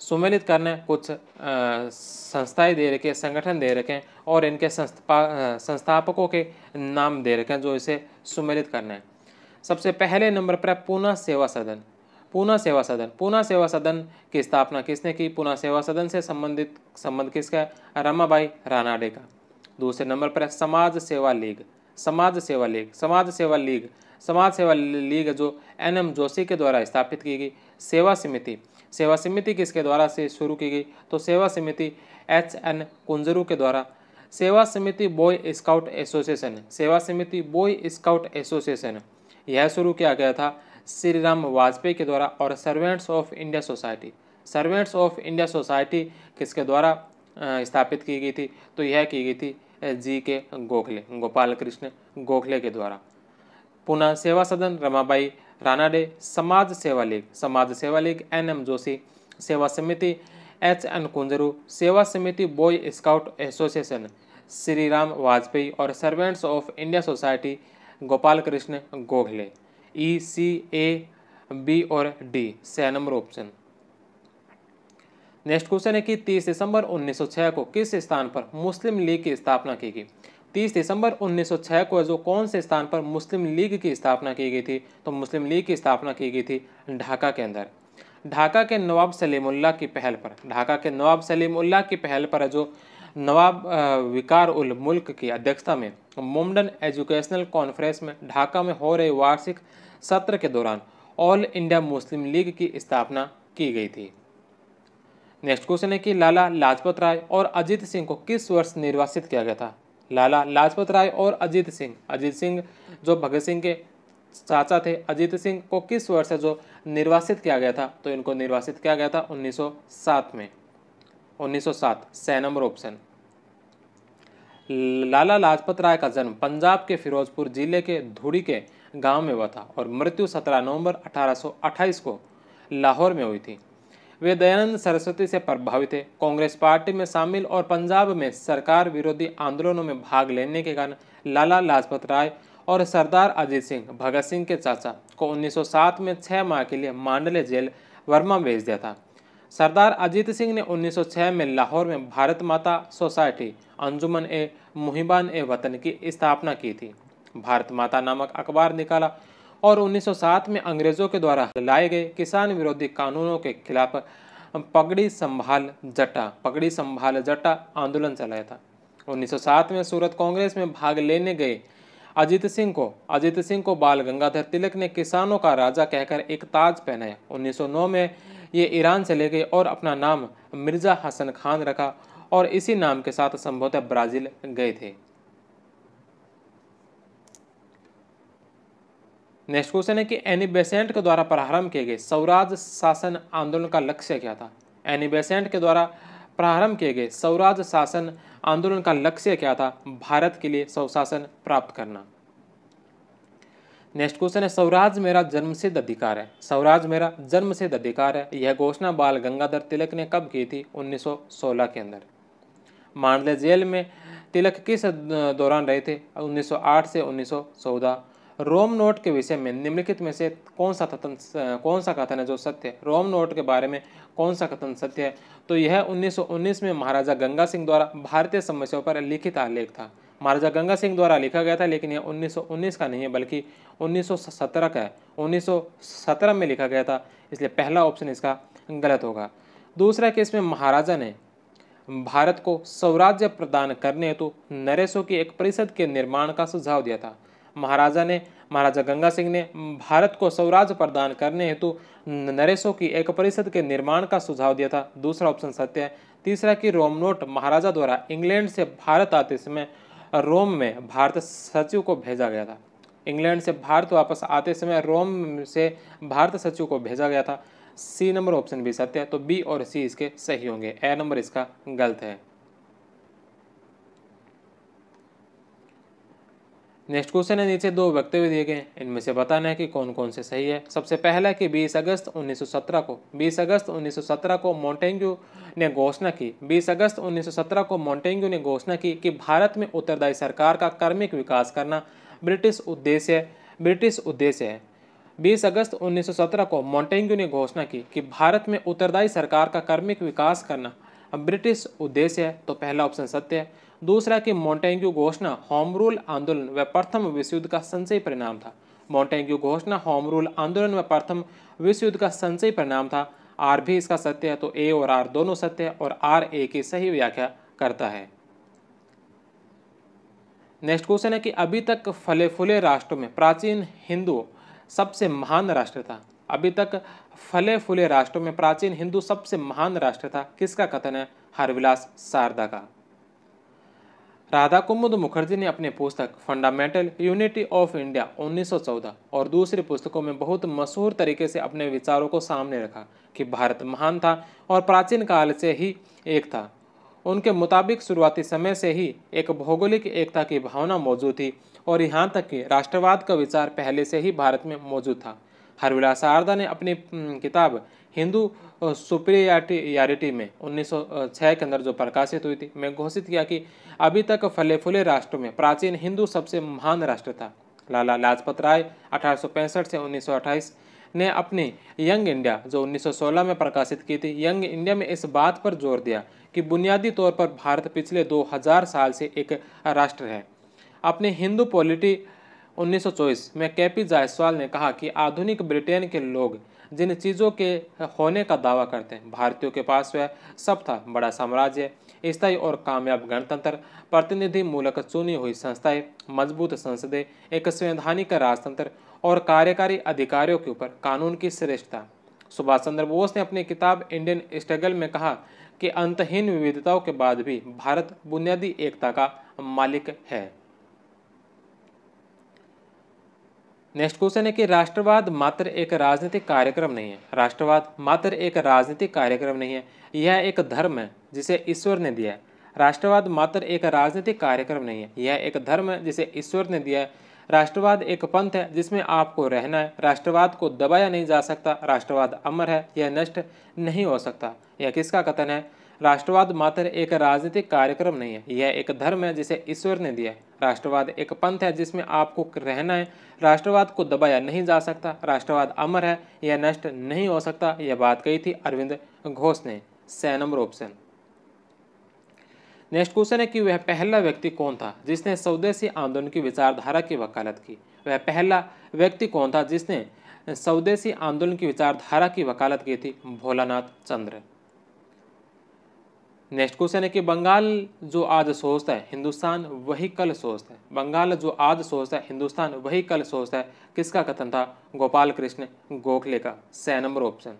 सुमेलित करने कुछ संस्थाएं दे रखे, संगठन दे रखे और इनके संस्थापकों के नाम दे रखे जो इसे सुमेलित करना है। सबसे पहले नंबर पर पूना सेवा सदन। पूना सेवा सदन की स्थापना किसने की? पूना सेवा सदन से संबंध किसका है? रमाबाई रानाडे का। दूसरे नंबर पर समाज सेवा लीग जो NM जोशी के द्वारा स्थापित की गई। सेवा समिति किसके द्वारा से शुरू की गई? तो सेवा समिति HN कुंजरू के द्वारा। सेवा समिति बॉय स्काउट एसोसिएशन यह शुरू किया गया था श्री राम वाजपेयी के द्वारा। और सर्वेंट्स ऑफ इंडिया सोसाइटी किसके द्वारा स्थापित की गई थी? तो यह की गई थी GK गोखले, गोपाल कृष्ण गोखले के द्वारा। पुनः सेवा सदन रमाबाई रानाडे। समाज सेवा लीग NM जोशी। सेवा समिति HN Kunzru. Seva Samiti boy scout association Shri Ram Vajpayee. और servants of India society Gopal Krishna Gokhale. E, C, A, B और D 6 number option. Next question है कि 30 दिसंबर 1906 को किस स्थान पर मुस्लिम लीग की स्थापना की गई? 30 दिसंबर 1906 को जो कौन से स्थान पर मुस्लिम लीग की स्थापना की गई थी? तो मुस्लिम लीग की स्थापना की गई थी ढाका के अंदर। ढाका के नवाब सलीमुल्लाह की पहल पर जो नवाब विकार उल मुल्क की अध्यक्षता में मोमडन एजुकेशनल कॉन्फ्रेंस में ढाका में हो रहे वार्षिक सत्र के दौरान ऑल इंडिया मुस्लिम लीग की स्थापना की गई थी। नेक्स्ट क्वेश्चन है कि लाला लाजपत राय और अजीत सिंह को किस वर्ष निर्वासित किया गया था? लाला लाजपत राय और अजीत सिंह जो भगत सिंह के चाचा थे, अजीत सिंह को किस वर्ष जो निर्वासित किया गया था? तो इनको निर्वासित किया गया था 1907 में। 1907 6 नंबर ऑप्शन। लाला लाजपत राय का जन्म पंजाब के फिरोजपुर जिले के धुड़ी के गांव में हुआ था और मृत्यु 17 नवंबर 1828 को लाहौर में हुई थी। वे दयानंद सरस्वती से प्रभावित थे। कांग्रेस पार्टी में शामिल और पंजाब में सरकार विरोधी आंदोलनों में भाग लेने के कारण लाला लाजपत राय और सरदार अजीत सिंह भगत सिंह के चाचा को 1907 में 6 माह के लिए मांडले जेल वर्मा भेज दिया था। सरदार अजीत सिंह ने 1906 में लाहौर में भारत माता सोसाइटी अंजुमन ए मुहिबान ए वतन की स्थापना की थी। भारत माता नामक अखबार निकाला और 1907 में अंग्रेजों के द्वारा लाए गए किसान विरोधी कानूनों के खिलाफ पगड़ी संभाल जट्टा आंदोलन चलाया था। 1907 में सूरत कांग्रेस में भाग लेने गए अजीत सिंह को बाल गंगाधर तिलक ने किसानों का राजा कहकर एक ताज पहनाया। 1909 में ये ईरान चले गए और अपना नाम मिर्जा हसन खान रखा और इसी नाम के साथ संभवतः ब्राजील गए थे। नेक्स्ट क्वेश्चन है कि एनी बेसेंट के द्वारा प्रारंभ किए गए स्वराज शासन आंदोलन का लक्ष्य क्या था। एनी बेसेंट के द्वारा प्रारंभ किए गए स्वराज शासन आंदोलन का लक्ष्य क्या था। भारत के लिए स्वशासन प्राप्त करना। नेक्स्ट क्वेश्चन है स्वराज मेरा जन्मसिद्ध अधिकार है। स्वराज मेरा जन्मसिद्ध अधिकार है, यह घोषणा बाल गंगाधर तिलक ने कब की थी। 1916 के अंदर। मांडले जेल में तिलक किस दौरान रहे थे। 1908 से 1914। रोम नोट के विषय में निम्नलिखित में से कौन सा कथन है जो सत्य है। रोम नोट के बारे में कौन सा कथन सत्य है। तो यह 1919 में महाराजा गंगा सिंह द्वारा भारतीय समस्याओं पर लिखित आलेख था। महाराजा गंगा सिंह द्वारा लिखा गया था, लेकिन यह 1919 का नहीं है बल्कि 1917 का है। 1917 में लिखा गया था, इसलिए पहला ऑप्शन इसका गलत होगा। दूसरा केस में महाराजा ने भारत को स्वराज्य प्रदान करने हेतु नरेशों की एक परिषद के निर्माण का सुझाव दिया था। महाराजा गंगा सिंह ने भारत को स्वराज्य प्रदान करने हेतु नरेशों की एक परिषद के निर्माण का सुझाव दिया था। दूसरा ऑप्शन सत्य है। तीसरा कि रोम नोट महाराजा द्वारा इंग्लैंड से भारत आते समय रोम में भारत सचिव को भेजा गया था। इंग्लैंड से भारत वापस आते समय रोम से भारत सचिव को भेजा गया था। सी नंबर ऑप्शन भी सत्य है, तो बी और सी इसके सही होंगे। ए नंबर इसका गलत है। नेक्स्ट क्वेश्चन है, नीचे दो वक्तव्य दिए गए, इनमें से बताना है कि कौन कौन से सही है। सबसे पहला कि 20 अगस्त 1917 को मोंटेग्यू ने घोषणा की। 20 अगस्त 1917 को मोंटेग्यू ने घोषणा की कि भारत में उत्तरदायी सरकार का क्रमिक विकास करना ब्रिटिश उद्देश्य है। 20 अगस्त 1917 को मोंटेग्यू ने घोषणा की कि भारत में उत्तरदायी सरकार का क्रमिक विकास करना ब्रिटिश उद्देश्य है, तो पहला ऑप्शन सत्य है। दूसरा कि मोंटेग्यू घोषणा होम रूल आंदोलन व प्रथम विश्व युद्ध का संचयी परिणाम था। मोंटेग्यू घोषणा होम रूल आंदोलन व प्रथम विश्व युद्ध का संचयी परिणाम था। आर भी इसका सत्य है, तो ए और आर दोनों सत्य है और आर ए की सही व्याख्या करता है। नेक्स्ट क्वेश्चन है कि अभी तक फले फूले राष्ट्रों में प्राचीन हिंदू सबसे महान राष्ट्र था। अभी तक फले फूले राष्ट्रों में प्राचीन हिंदू सबसे महान राष्ट्र था, किसका कथन है। हरविलास शारदा का। राधा कुमुद मुखर्जी ने अपने पुस्तक फंडामेंटल यूनिटी ऑफ इंडिया 1914 और दूसरी पुस्तकों में बहुत मशहूर तरीके से अपने विचारों को सामने रखा कि भारत महान था और प्राचीन काल से ही एक था। उनके मुताबिक शुरुआती समय से ही एक भौगोलिक एकता की भावना मौजूद थी और यहाँ तक कि राष्ट्रवाद का विचार पहले से ही भारत में मौजूद था। हरविलास शारदा ने अपनी किताब हिंदू सुपीरियरिटी में 1906 के अंदर जो प्रकाशित हुई थी, में घोषित किया कि अभी तक फले फूले राष्ट्रों में प्राचीन हिंदू सबसे महान राष्ट्र था। लाला लाजपत राय 1865 से 1928 ने अपनी यंग इंडिया जो 1916 में प्रकाशित की थी, यंग इंडिया में इस बात पर जोर दिया कि बुनियादी तौर पर भारत पिछले 2000 साल से एक राष्ट्र है। अपने हिंदू पॉलिटी 1924 में केपी जायसवाल ने कहा कि आधुनिक ब्रिटेन के लोग जिन चीज़ों के होने का दावा करते हैं, भारतीयों के पास वह सब था। बड़ा साम्राज्य, स्थायी और कामयाब गणतंत्र, प्रतिनिधि मूलक चुनी हुई संस्थाएं, मजबूत संसदें, एक संवैधानिक राजतंत्र और कार्यकारी अधिकारियों के ऊपर कानून की श्रेष्ठता। सुभाष चंद्र बोस ने अपनी किताब इंडियन स्ट्रगल में कहा कि अंतहीन विविधताओं के बाद भी भारत बुनियादी एकता का मालिक है। नेक्स्ट क्वेश्चन है कि राष्ट्रवाद मात्र एक राजनीतिक कार्यक्रम नहीं है। राष्ट्रवाद मात्र एक राजनीतिक कार्यक्रम नहीं है, यह एक धर्म है जिसे ईश्वर ने दिया है। राष्ट्रवाद मात्र एक राजनीतिक कार्यक्रम नहीं है, यह एक धर्म है जिसे ईश्वर ने दिया है। राष्ट्रवाद एक पंथ है जिसमें आपको रहना है। राष्ट्रवाद को दबाया नहीं जा सकता। राष्ट्रवाद अमर है, यह नष्ट नहीं हो सकता। यह किसका कथन है। राष्ट्रवाद मात्र एक राजनीतिक कार्यक्रम नहीं है, यह एक धर्म है जिसे ईश्वर ने दिया है। राष्ट्रवाद एक पंथ है जिसमें आपको रहना है। राष्ट्रवाद को दबाया नहीं जा सकता। राष्ट्रवाद अमर है, यह नष्ट नहीं हो सकता। यह बात कही थी अरविंद घोष ने। 6 नंबर ऑप्शन। नेक्स्ट क्वेश्चन है कि वह पहला व्यक्ति कौन था जिसने स्वदेशी आंदोलन की विचारधारा की वकालत की। वह पहला व्यक्ति कौन था जिसने स्वदेशी आंदोलन की विचारधारा की वकालत की थी। भोलानाथ चंद्र। नेक्स्ट क्वेश्चन है कि बंगाल जो आज सोचता है हिंदुस्तान वही कल सोचता है। बंगाल जो आज सोचता है हिंदुस्तान वही कल सोचता है, किसका कथन था। गोपाल कृष्ण गोखले का। 6 नंबर ऑप्शन।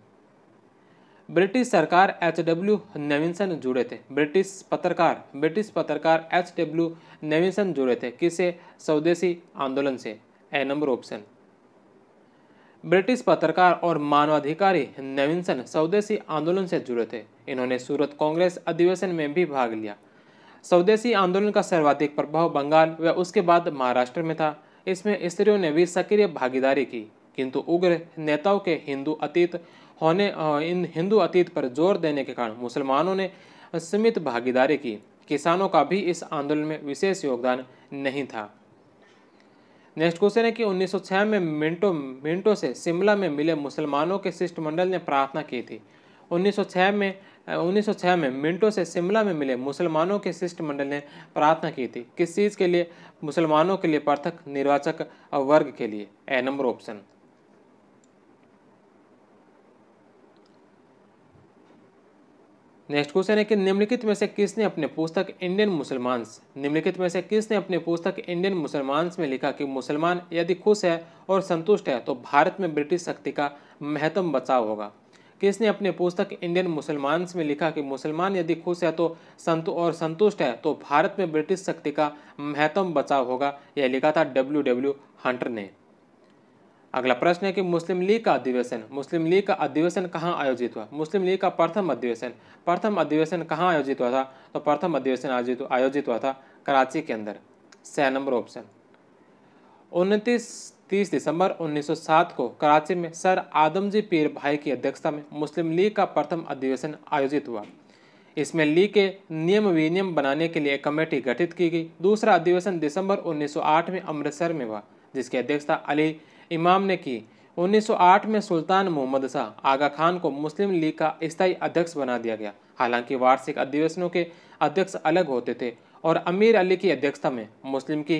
ब्रिटिश सरकार H.W. नेविंसन जुड़े थे। ब्रिटिश पत्रकार H.W. नेविंसन जुड़े थे किससे? स्वदेशी आंदोलन से। ए नंबर ऑप्शन। ब्रिटिश पत्रकार और मानवाधिकारी नेविंसन स्वदेशी आंदोलन से जुड़े थे। इन्होंने सूरत कांग्रेस अधिवेशन में भी भाग लिया। स्वदेशी आंदोलन का सर्वाधिक प्रभाव बंगाल व उसके बाद महाराष्ट्र में था। इसमें स्त्रियों ने भी सक्रिय भागीदारी की, किंतु उग्र नेताओं के हिंदू अतीत पर जोर देने के कारण मुसलमानों ने सीमित भागीदारी की। किसानों का भी इस आंदोलन में विशेष योगदान नहीं था। नेक्स्ट क्वेश्चन है कि 1906 में मिंटो से शिमला में मिले मुसलमानों के शिष्टमंडल ने प्रार्थना की थी। 1906 में मिंटो से शिमला में मिले मुसलमानों के शिष्टमंडल ने प्रार्थना की थी। किस चीज़ के लिए? मुसलमानों के लिए पृथक निर्वाचक वर्ग के लिए। ए नंबर ऑप्शन। नेक्स्ट क्वेश्चन है कि निम्नलिखित में से किसने अपने पुस्तक इंडियन मुसलमान्स में लिखा कि मुसलमान यदि खुश है और संतुष्ट है तो भारत में ब्रिटिश शक्ति का महत्तम बचाव होगा? किसने अपने पुस्तक इंडियन मुसलमान्स में लिखा कि मुसलमान यदि खुश है तो संतुष्ट है तो भारत में ब्रिटिश शक्ति का महत्तम बचाव होगा? यह लिखा था W. हंटर ने। अगला प्रश्न है कि मुस्लिम लीग का अधिवेशन कहाँ आयोजित हुआ? मुस्लिम लीग का प्रथम अधिवेशन कहाँ आयोजित हुआ था? तो प्रथम अधिवेशन आयोजित हुआ था कराची के अंदर। 6 नंबर ऑप्शन। 29-30 दिसंबर 1907 को कराची में सर आदमजी पीर भाई की अध्यक्षता में मुस्लिम लीग का प्रथम अधिवेशन आयोजित हुआ। इसमें लीग के नियम विनियम बनाने के लिए एक कमेटी गठित की गई। दूसरा अधिवेशन दिसंबर 1908 में अमृतसर में हुआ, जिसकी अध्यक्षता अली इमाम ने की। 1908 में सुल्तान मोहम्मद शाह आगा खान को मुस्लिम लीग का स्थायी अध्यक्ष बना दिया गया। हालांकि वार्षिक अधिवेशनों के अध्यक्ष अलग होते थे और अमीर अली की अध्यक्षता में मुस्लिम की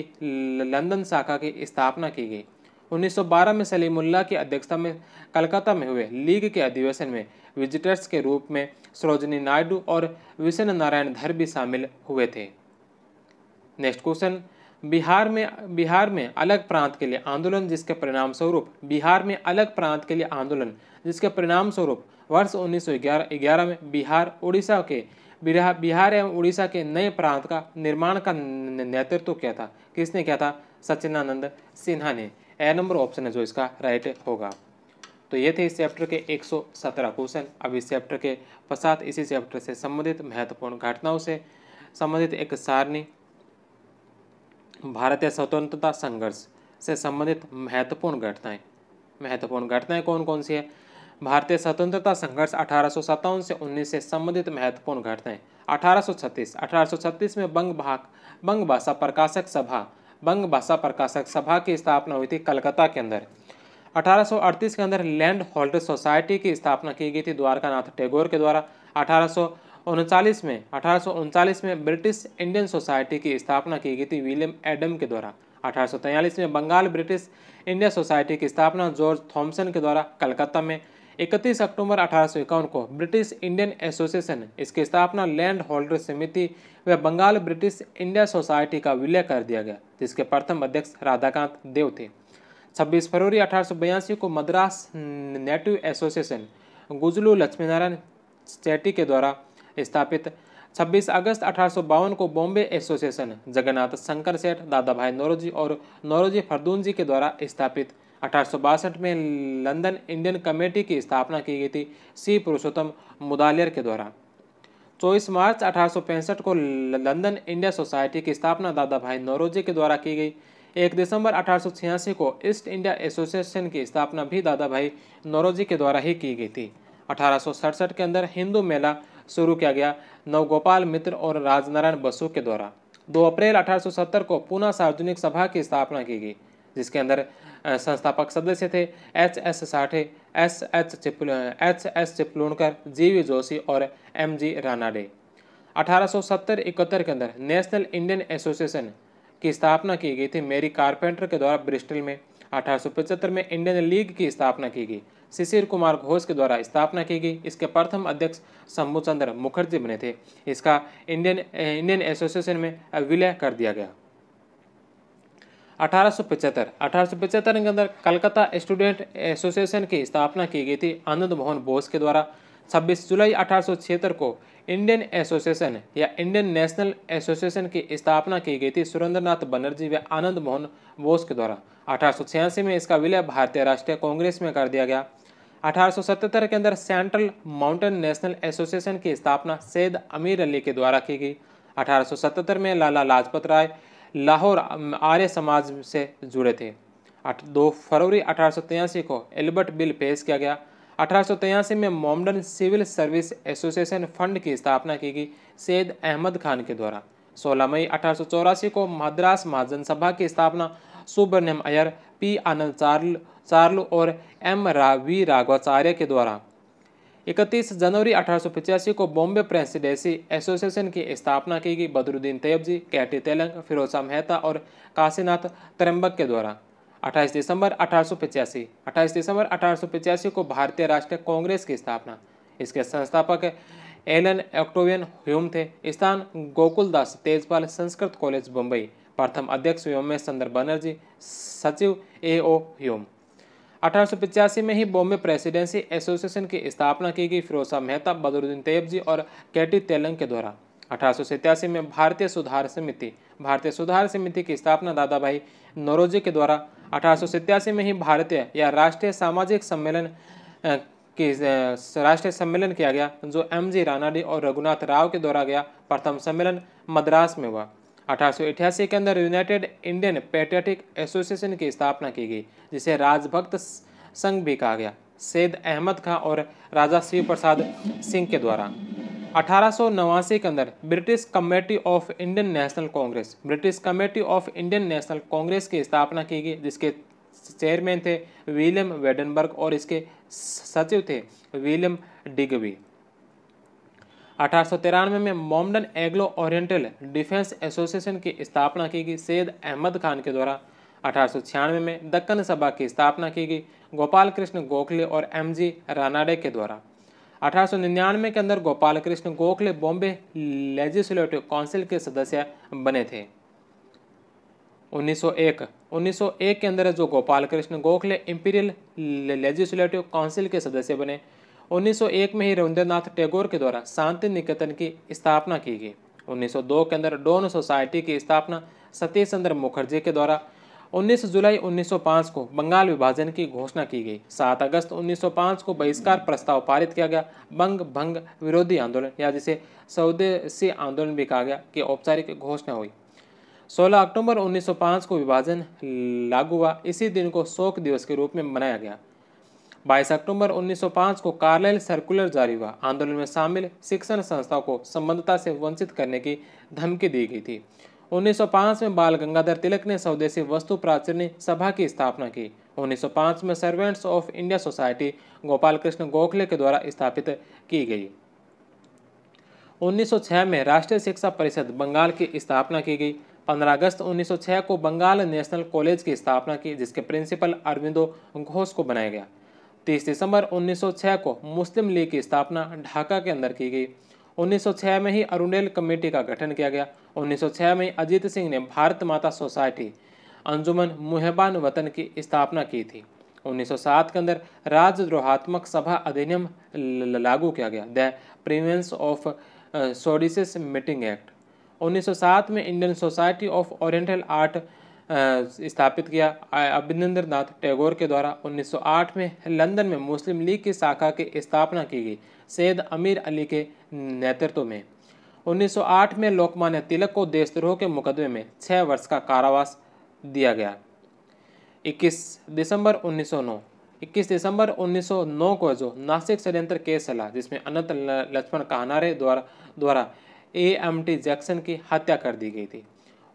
लंदन शाखा की स्थापना की गई। 1912 में सलीमुल्लाह की अध्यक्षता में कलकत्ता में हुए लीग के अधिवेशन में विजिटर्स के रूप में सरोजनी नायडू और विष्णु नारायण धर भी शामिल हुए थे। नेक्स्ट क्वेश्चन, बिहार में अलग प्रांत के लिए आंदोलन जिसके परिणाम स्वरूप वर्ष 1911 में बिहार एवं उड़ीसा के नए प्रांत का निर्माण का नेतृत्व किया था। किसने किया था? सचिदानंद सिन्हा ने। ए नंबर ऑप्शन है जो इसका राइट होगा। तो ये थे इस चैप्टर के 117 क्वेश्चन। अब इस चैप्टर के पश्चात इसी चैप्टर से संबंधित महत्वपूर्ण घटनाओं से संबंधित एक सारणी, भारतीय स्वतंत्रता संघर्ष से संबंधित महत्वपूर्ण घटनाएं कौन कौन सी है? भारतीय स्वतंत्रता संघर्ष 1857 से 19 से संबंधित महत्वपूर्ण घटनाएं। 1836 में बंग भाषा प्रकाशक सभा की स्थापना हुई थी कलकत्ता के अंदर। 1838 के अंदर लैंड होल्डर सोसाइटी की स्थापना की गई थी द्वारकानाथ टैगोर के द्वारा। 1839 में ब्रिटिश इंडियन सोसाइटी की स्थापना की गई थी विलियम एडम के द्वारा। 1843 में बंगाल ब्रिटिश इंडिया सोसाइटी की स्थापना जॉर्ज थॉमसन के द्वारा कलकत्ता में। 31 अक्टूबर 1851 को ब्रिटिश इंडियन एसोसिएशन, इसकी स्थापना लैंड होल्डर समिति व बंगाल ब्रिटिश इंडिया सोसाइटी का विलय कर दिया गया, जिसके प्रथम अध्यक्ष राधाकांत देव थे। 26 फरवरी 1882 को मद्रास नेटिव एसोसिएशन गुजलू लक्ष्मीनारायण चेट्टी के द्वारा स्थापित। 26 अगस्त 1852 को बॉम्बे एसोसिएशन जगन्नाथ शंकर सेठ, दादा भाई नौरोजी और नौरोजी फरदून जी के द्वारा स्थापित। 1862 में लंदन इंडियन कमेटी की स्थापना की गई थी सी पुरुषोत्तम मुदालियर के द्वारा। 24 मार्च 1865 को लंदन इंडिया सोसाइटी की स्थापना दादा भाई नौरोजी के द्वारा की गई। 1 दिसंबर 1886 को ईस्ट इंडिया एसोसिएशन की स्थापना भी दादा भाई नौरोजी के द्वारा ही की गई थी। 1867 के अंदर हिंदू मेला शुरू किया गया नवगोपाल मित्र और राजनारायण बसु के द्वारा। 2 अप्रैल 1870 को पुनः सार्वजनिक सभा की स्थापना की गई, जिसके अंदर संस्थापक सदस्य थे H.S. Sathe, H.S. Chiplunkar, G.V. Joshi और M.G. रानाडे। 1870-71 के अंदर नेशनल इंडियन एसोसिएशन की स्थापना की गई थी मेरी कारपेंटर के द्वारा ब्रिस्टल में। 1875 में इंडियन लीग की स्थापना की गई, शिशिर कुमार घोष के द्वारा स्थापना की गई। इसके प्रथम अध्यक्ष शंभू चंद्र मुखर्जी बने थे। इसका इंडियन एसोसिएशन में विलय कर दिया गया। 1875 के अंदर कलकत्ता स्टूडेंट एसोसिएशन की स्थापना की गई थी आनंद मोहन बोस के द्वारा। 26 जुलाई 1876 को इंडियन एसोसिएशन या इंडियन नेशनल एसोसिएशन की स्थापना की गई थी सुरेंद्रनाथ बनर्जी व आनंद मोहन बोस के द्वारा। 1886 में इसका विलय भारतीय राष्ट्रीय कांग्रेस में कर दिया गया। 1877 के अंदर सेंट्रल माउंटेन नेशनल एसोसिएशन की स्थापना सैयद अमीर अली के द्वारा की गई। 1877 में लाला लाजपत राय लाहौर आर्य समाज से जुड़े थे। 2 फरवरी 1883 को एल्बर्ट बिल पेश किया गया। 1883 में मोमडन सिविल सर्विस एसोसिएशन फंड की स्थापना की गई सैयद अहमद खान के द्वारा। 16 मई 1884 को मद्रास महाजन सभा की स्थापना सुब्रह्मण्यम अय्यर, पी आनंद चार्लू और वी राघवाचार्य के द्वारा। 31 जनवरी 1885 को बॉम्बे प्रेसिडेंसी एसोसिएशन की स्थापना की गई बदरुद्दीन तैयबजी, केटी तेलंग, फिरोज शाह मेहता और काशीनाथ त्र्यंबक के द्वारा। 28 दिसंबर 1885 को भारतीय राष्ट्रीय कांग्रेस की स्थापना। इसके संस्थापक एलन ऑक्टेवियन ह्यूम थे। स्थान गोकुलदास तेजपाल संस्कृत कॉलेज मुंबई। प्रथम अध्यक्ष व्योमेश चंद्र बनर्जी, सचिव A.O. ह्यूम। 1885 में ही बॉम्बे प्रेसिडेंसी एसोसिएशन की स्थापना की गई फिरोज शाह मेहता, बदरुद्दीन तैयबजी और केटी तेलंग के द्वारा। 1887 में भारतीय सुधार समिति की स्थापना दादा भाई नौरोजी के द्वारा। 1887 में ही भारतीय या राष्ट्रीय सामाजिक सम्मेलन किया गया जो M.G. रानाडे और रघुनाथ राव के द्वारा गया। प्रथम सम्मेलन मद्रास में हुआ। 1888 के अंदर यूनाइटेड इंडियन पैट्रियटिक एसोसिएशन की स्थापना की गई जिसे राजभक्त संघ भी कहा गया सैयद अहमद खां और राजा शिव प्रसाद सिंह के द्वारा। 1889 के अंदर British committee of Indian national Congress की स्थापना की गई जिसके चेयरमैन थे विलियम वेडनबर्ग और इसके सचिव थे विलियम डिगबी। 1893 में मोमडन एग्लो ओरिएंटल डिफेंस एसोसिएशन की स्थापना की गई सैयद अहमद खान के द्वारा। 1896 में दक्कन सभा की स्थापना की गई गोपाल कृष्ण गोखले और M.G. रानाडे के द्वारा। 1899 के अंदर गोपाल कृष्ण गोखले बॉम्बे लेजिस्लेटिव काउंसिल के सदस्य बने थे। 1901 के अंदर जो Gopal Krishna Gokhale imperial legislative council के सदस्य बने। 1901 में ही रविंद्रनाथ टैगोर के द्वारा शांति निकेतन की स्थापना की गई। 1902 के अंदर डॉन सोसाइटी की स्थापना सतीश चंद्र मुखर्जी के द्वारा। 19 जुलाई 1905 को बंगाल विभाजन की घोषणा की गई। 7 अगस्त 1905 को बहिष्कार प्रस्ताव पारित किया गया। बंग भंग विरोधी आंदोलन या जिसे स्वदेशी आंदोलन भी कहा गया की औपचारिक घोषणा हुई। 16 अक्टूबर 1905 को विभाजन लागू हुआ। इसी दिन को शोक दिवस के रूप में मनाया गया। 22 अक्टूबर 1905 को कार्लाइल सर्कुलर जारी हुआ। आंदोलन में शामिल शिक्षण संस्थाओं को संबद्धता से वंचित करने की धमकी दी गई थी। 1905 में बाल गंगाधर तिलक ने स्वदेशी वस्तु प्राचीनी सभा की स्थापना की। 1905 में servants of India society Gopal Krishna Gokhale के द्वारा स्थापित की गई। 1906 में राष्ट्रीय शिक्षा परिषद बंगाल की स्थापना की गई। 15 अगस्त 1906 को बंगाल नेशनल कॉलेज की स्थापना की जिसके प्रिंसिपल अरविंदो घोष को बनाया गया। 30 दिसंबर 1906 को मुस्लिम लीग की स्थापना ढाका के अंदर की गई। 1906 में ही अरुंडेल कमेटी का गठन किया गया। 1906 में अजीत सिंह ने भारत माता सोसाइटी अंजुमन मुहबान वतन की स्थापना की थी। 1907 के अंदर राजद्रोहात्मक सभा अधिनियम लागू किया गया, the prevention of seditious meeting act. 1907 में Indian society of oriental art स्थापित किया अभिनंद्रनाथ टैगोर के द्वारा। 1908 में लंदन में मुस्लिम लीग की शाखा की स्थापना की गई सैयद अमीर अली के नेतृत्व में। 1908 में लोकमान्य तिलक को देशद्रोह के मुकदमे में 6 वर्ष का कारावास दिया गया। 21 दिसंबर 1909 को जो नासिक षड्यंत्र केस चला जिसमें अनंत लक्ष्मण कहानारे द्वारा AMT जैक्सन की हत्या कर दी गई थी।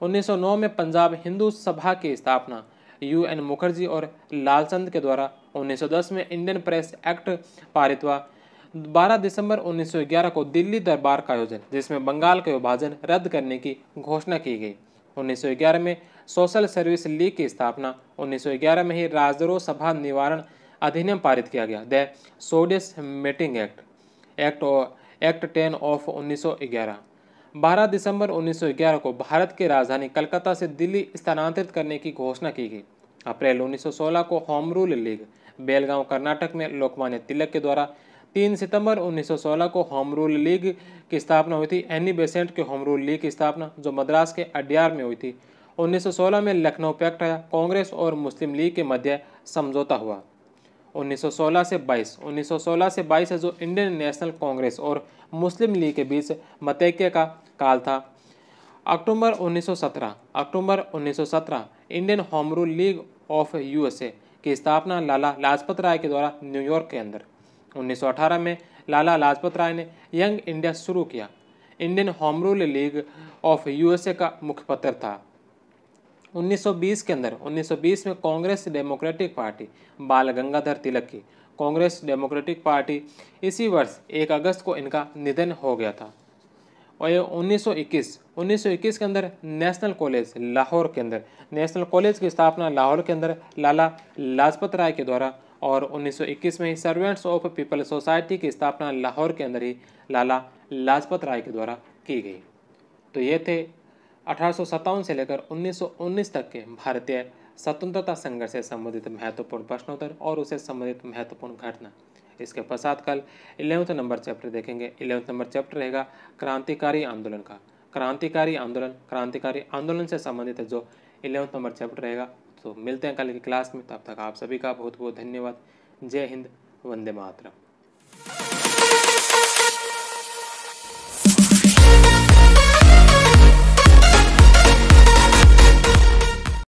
1909 में पंजाब हिंदू सभा की स्थापना UN मुखर्जी और लालचंद के द्वारा। 1910 में इंडियन प्रेस एक्ट पारित हुआ। 12 दिसंबर 1911 को दिल्ली दरबार का आयोजन जिसमें बंगाल का विभाजन रद्द करने की घोषणा की गई। 1911 में सोशल सर्विस लीग की स्थापना। 1911 में ही राजद्रोह सभा निवारण अधिनियम पारित किया गया, द सोडिस मीटिंग एक्ट 10 ऑफ 1911। 12 दिसंबर 1911 को भारत की राजधानी कलकत्ता से दिल्ली स्थानांतरित करने की घोषणा की गई। अप्रैल 1916 को home rule league Belgaum Karnataka में लोकमान्य तिलक के द्वारा 3 सितंबर 1916 को होम रूल लीग की स्थापना हुई थी। एनी बेसेंट के होम रूल लीग की स्थापना जो मद्रास के अड्यार में हुई थी। 1916 में लखनऊ पैक्ट आया। कांग्रेस और मुस्लिम लीग के मध्य समझौता हुआ। 1916 से 22 है जो इंडियन नेशनल कांग्रेस और मुस्लिम लीग के बीच मतैक्य का काल था। अक्टूबर 1917 Indian home rule league of USA की स्थापना लाला लाजपत राय के द्वारा न्यूयॉर्क के अंदर। 1918 में लाला लाजपत राय ने यंग इंडिया शुरू किया। Indian home rule league of USA का मुखपत्र था। 1920 में कांग्रेस डेमोक्रेटिक पार्टी बाल गंगाधर तिलक की कांग्रेस डेमोक्रेटिक पार्टी इसी वर्ष 1 अगस्त को इनका निधन हो गया था। और 1921 के अंदर नेशनल कॉलेज लाहौर के अंदर नेशनल कॉलेज की स्थापना लाहौर के अंदर लाला लाजपत राय के द्वारा, और 1921 में ही सर्वेंट्स ऑफ पीपल सोसाइटी की स्थापना लाहौर के अंदर ही लाला लाजपत राय के द्वारा की गई। तो ये थे 1857 से लेकर 1919 तक के भारतीय स्वतंत्रता संघर्ष से संबंधित महत्वपूर्ण प्रश्नोत्तर और उससे संबंधित महत्वपूर्ण घटना। इसके पश्चात कल 11वें नंबर चैप्टर देखेंगे। 11वें नंबर चैप्टर रहेगा क्रांतिकारी आंदोलन का। क्रांतिकारी आंदोलन से संबंधित जो 11वें नंबर चैप्टर रहेगा। तो मिलते हैं कल की क्लास में, तब तक आप सभी का बहुत बहुत धन्यवाद। जय हिंद, वंदे मातरम।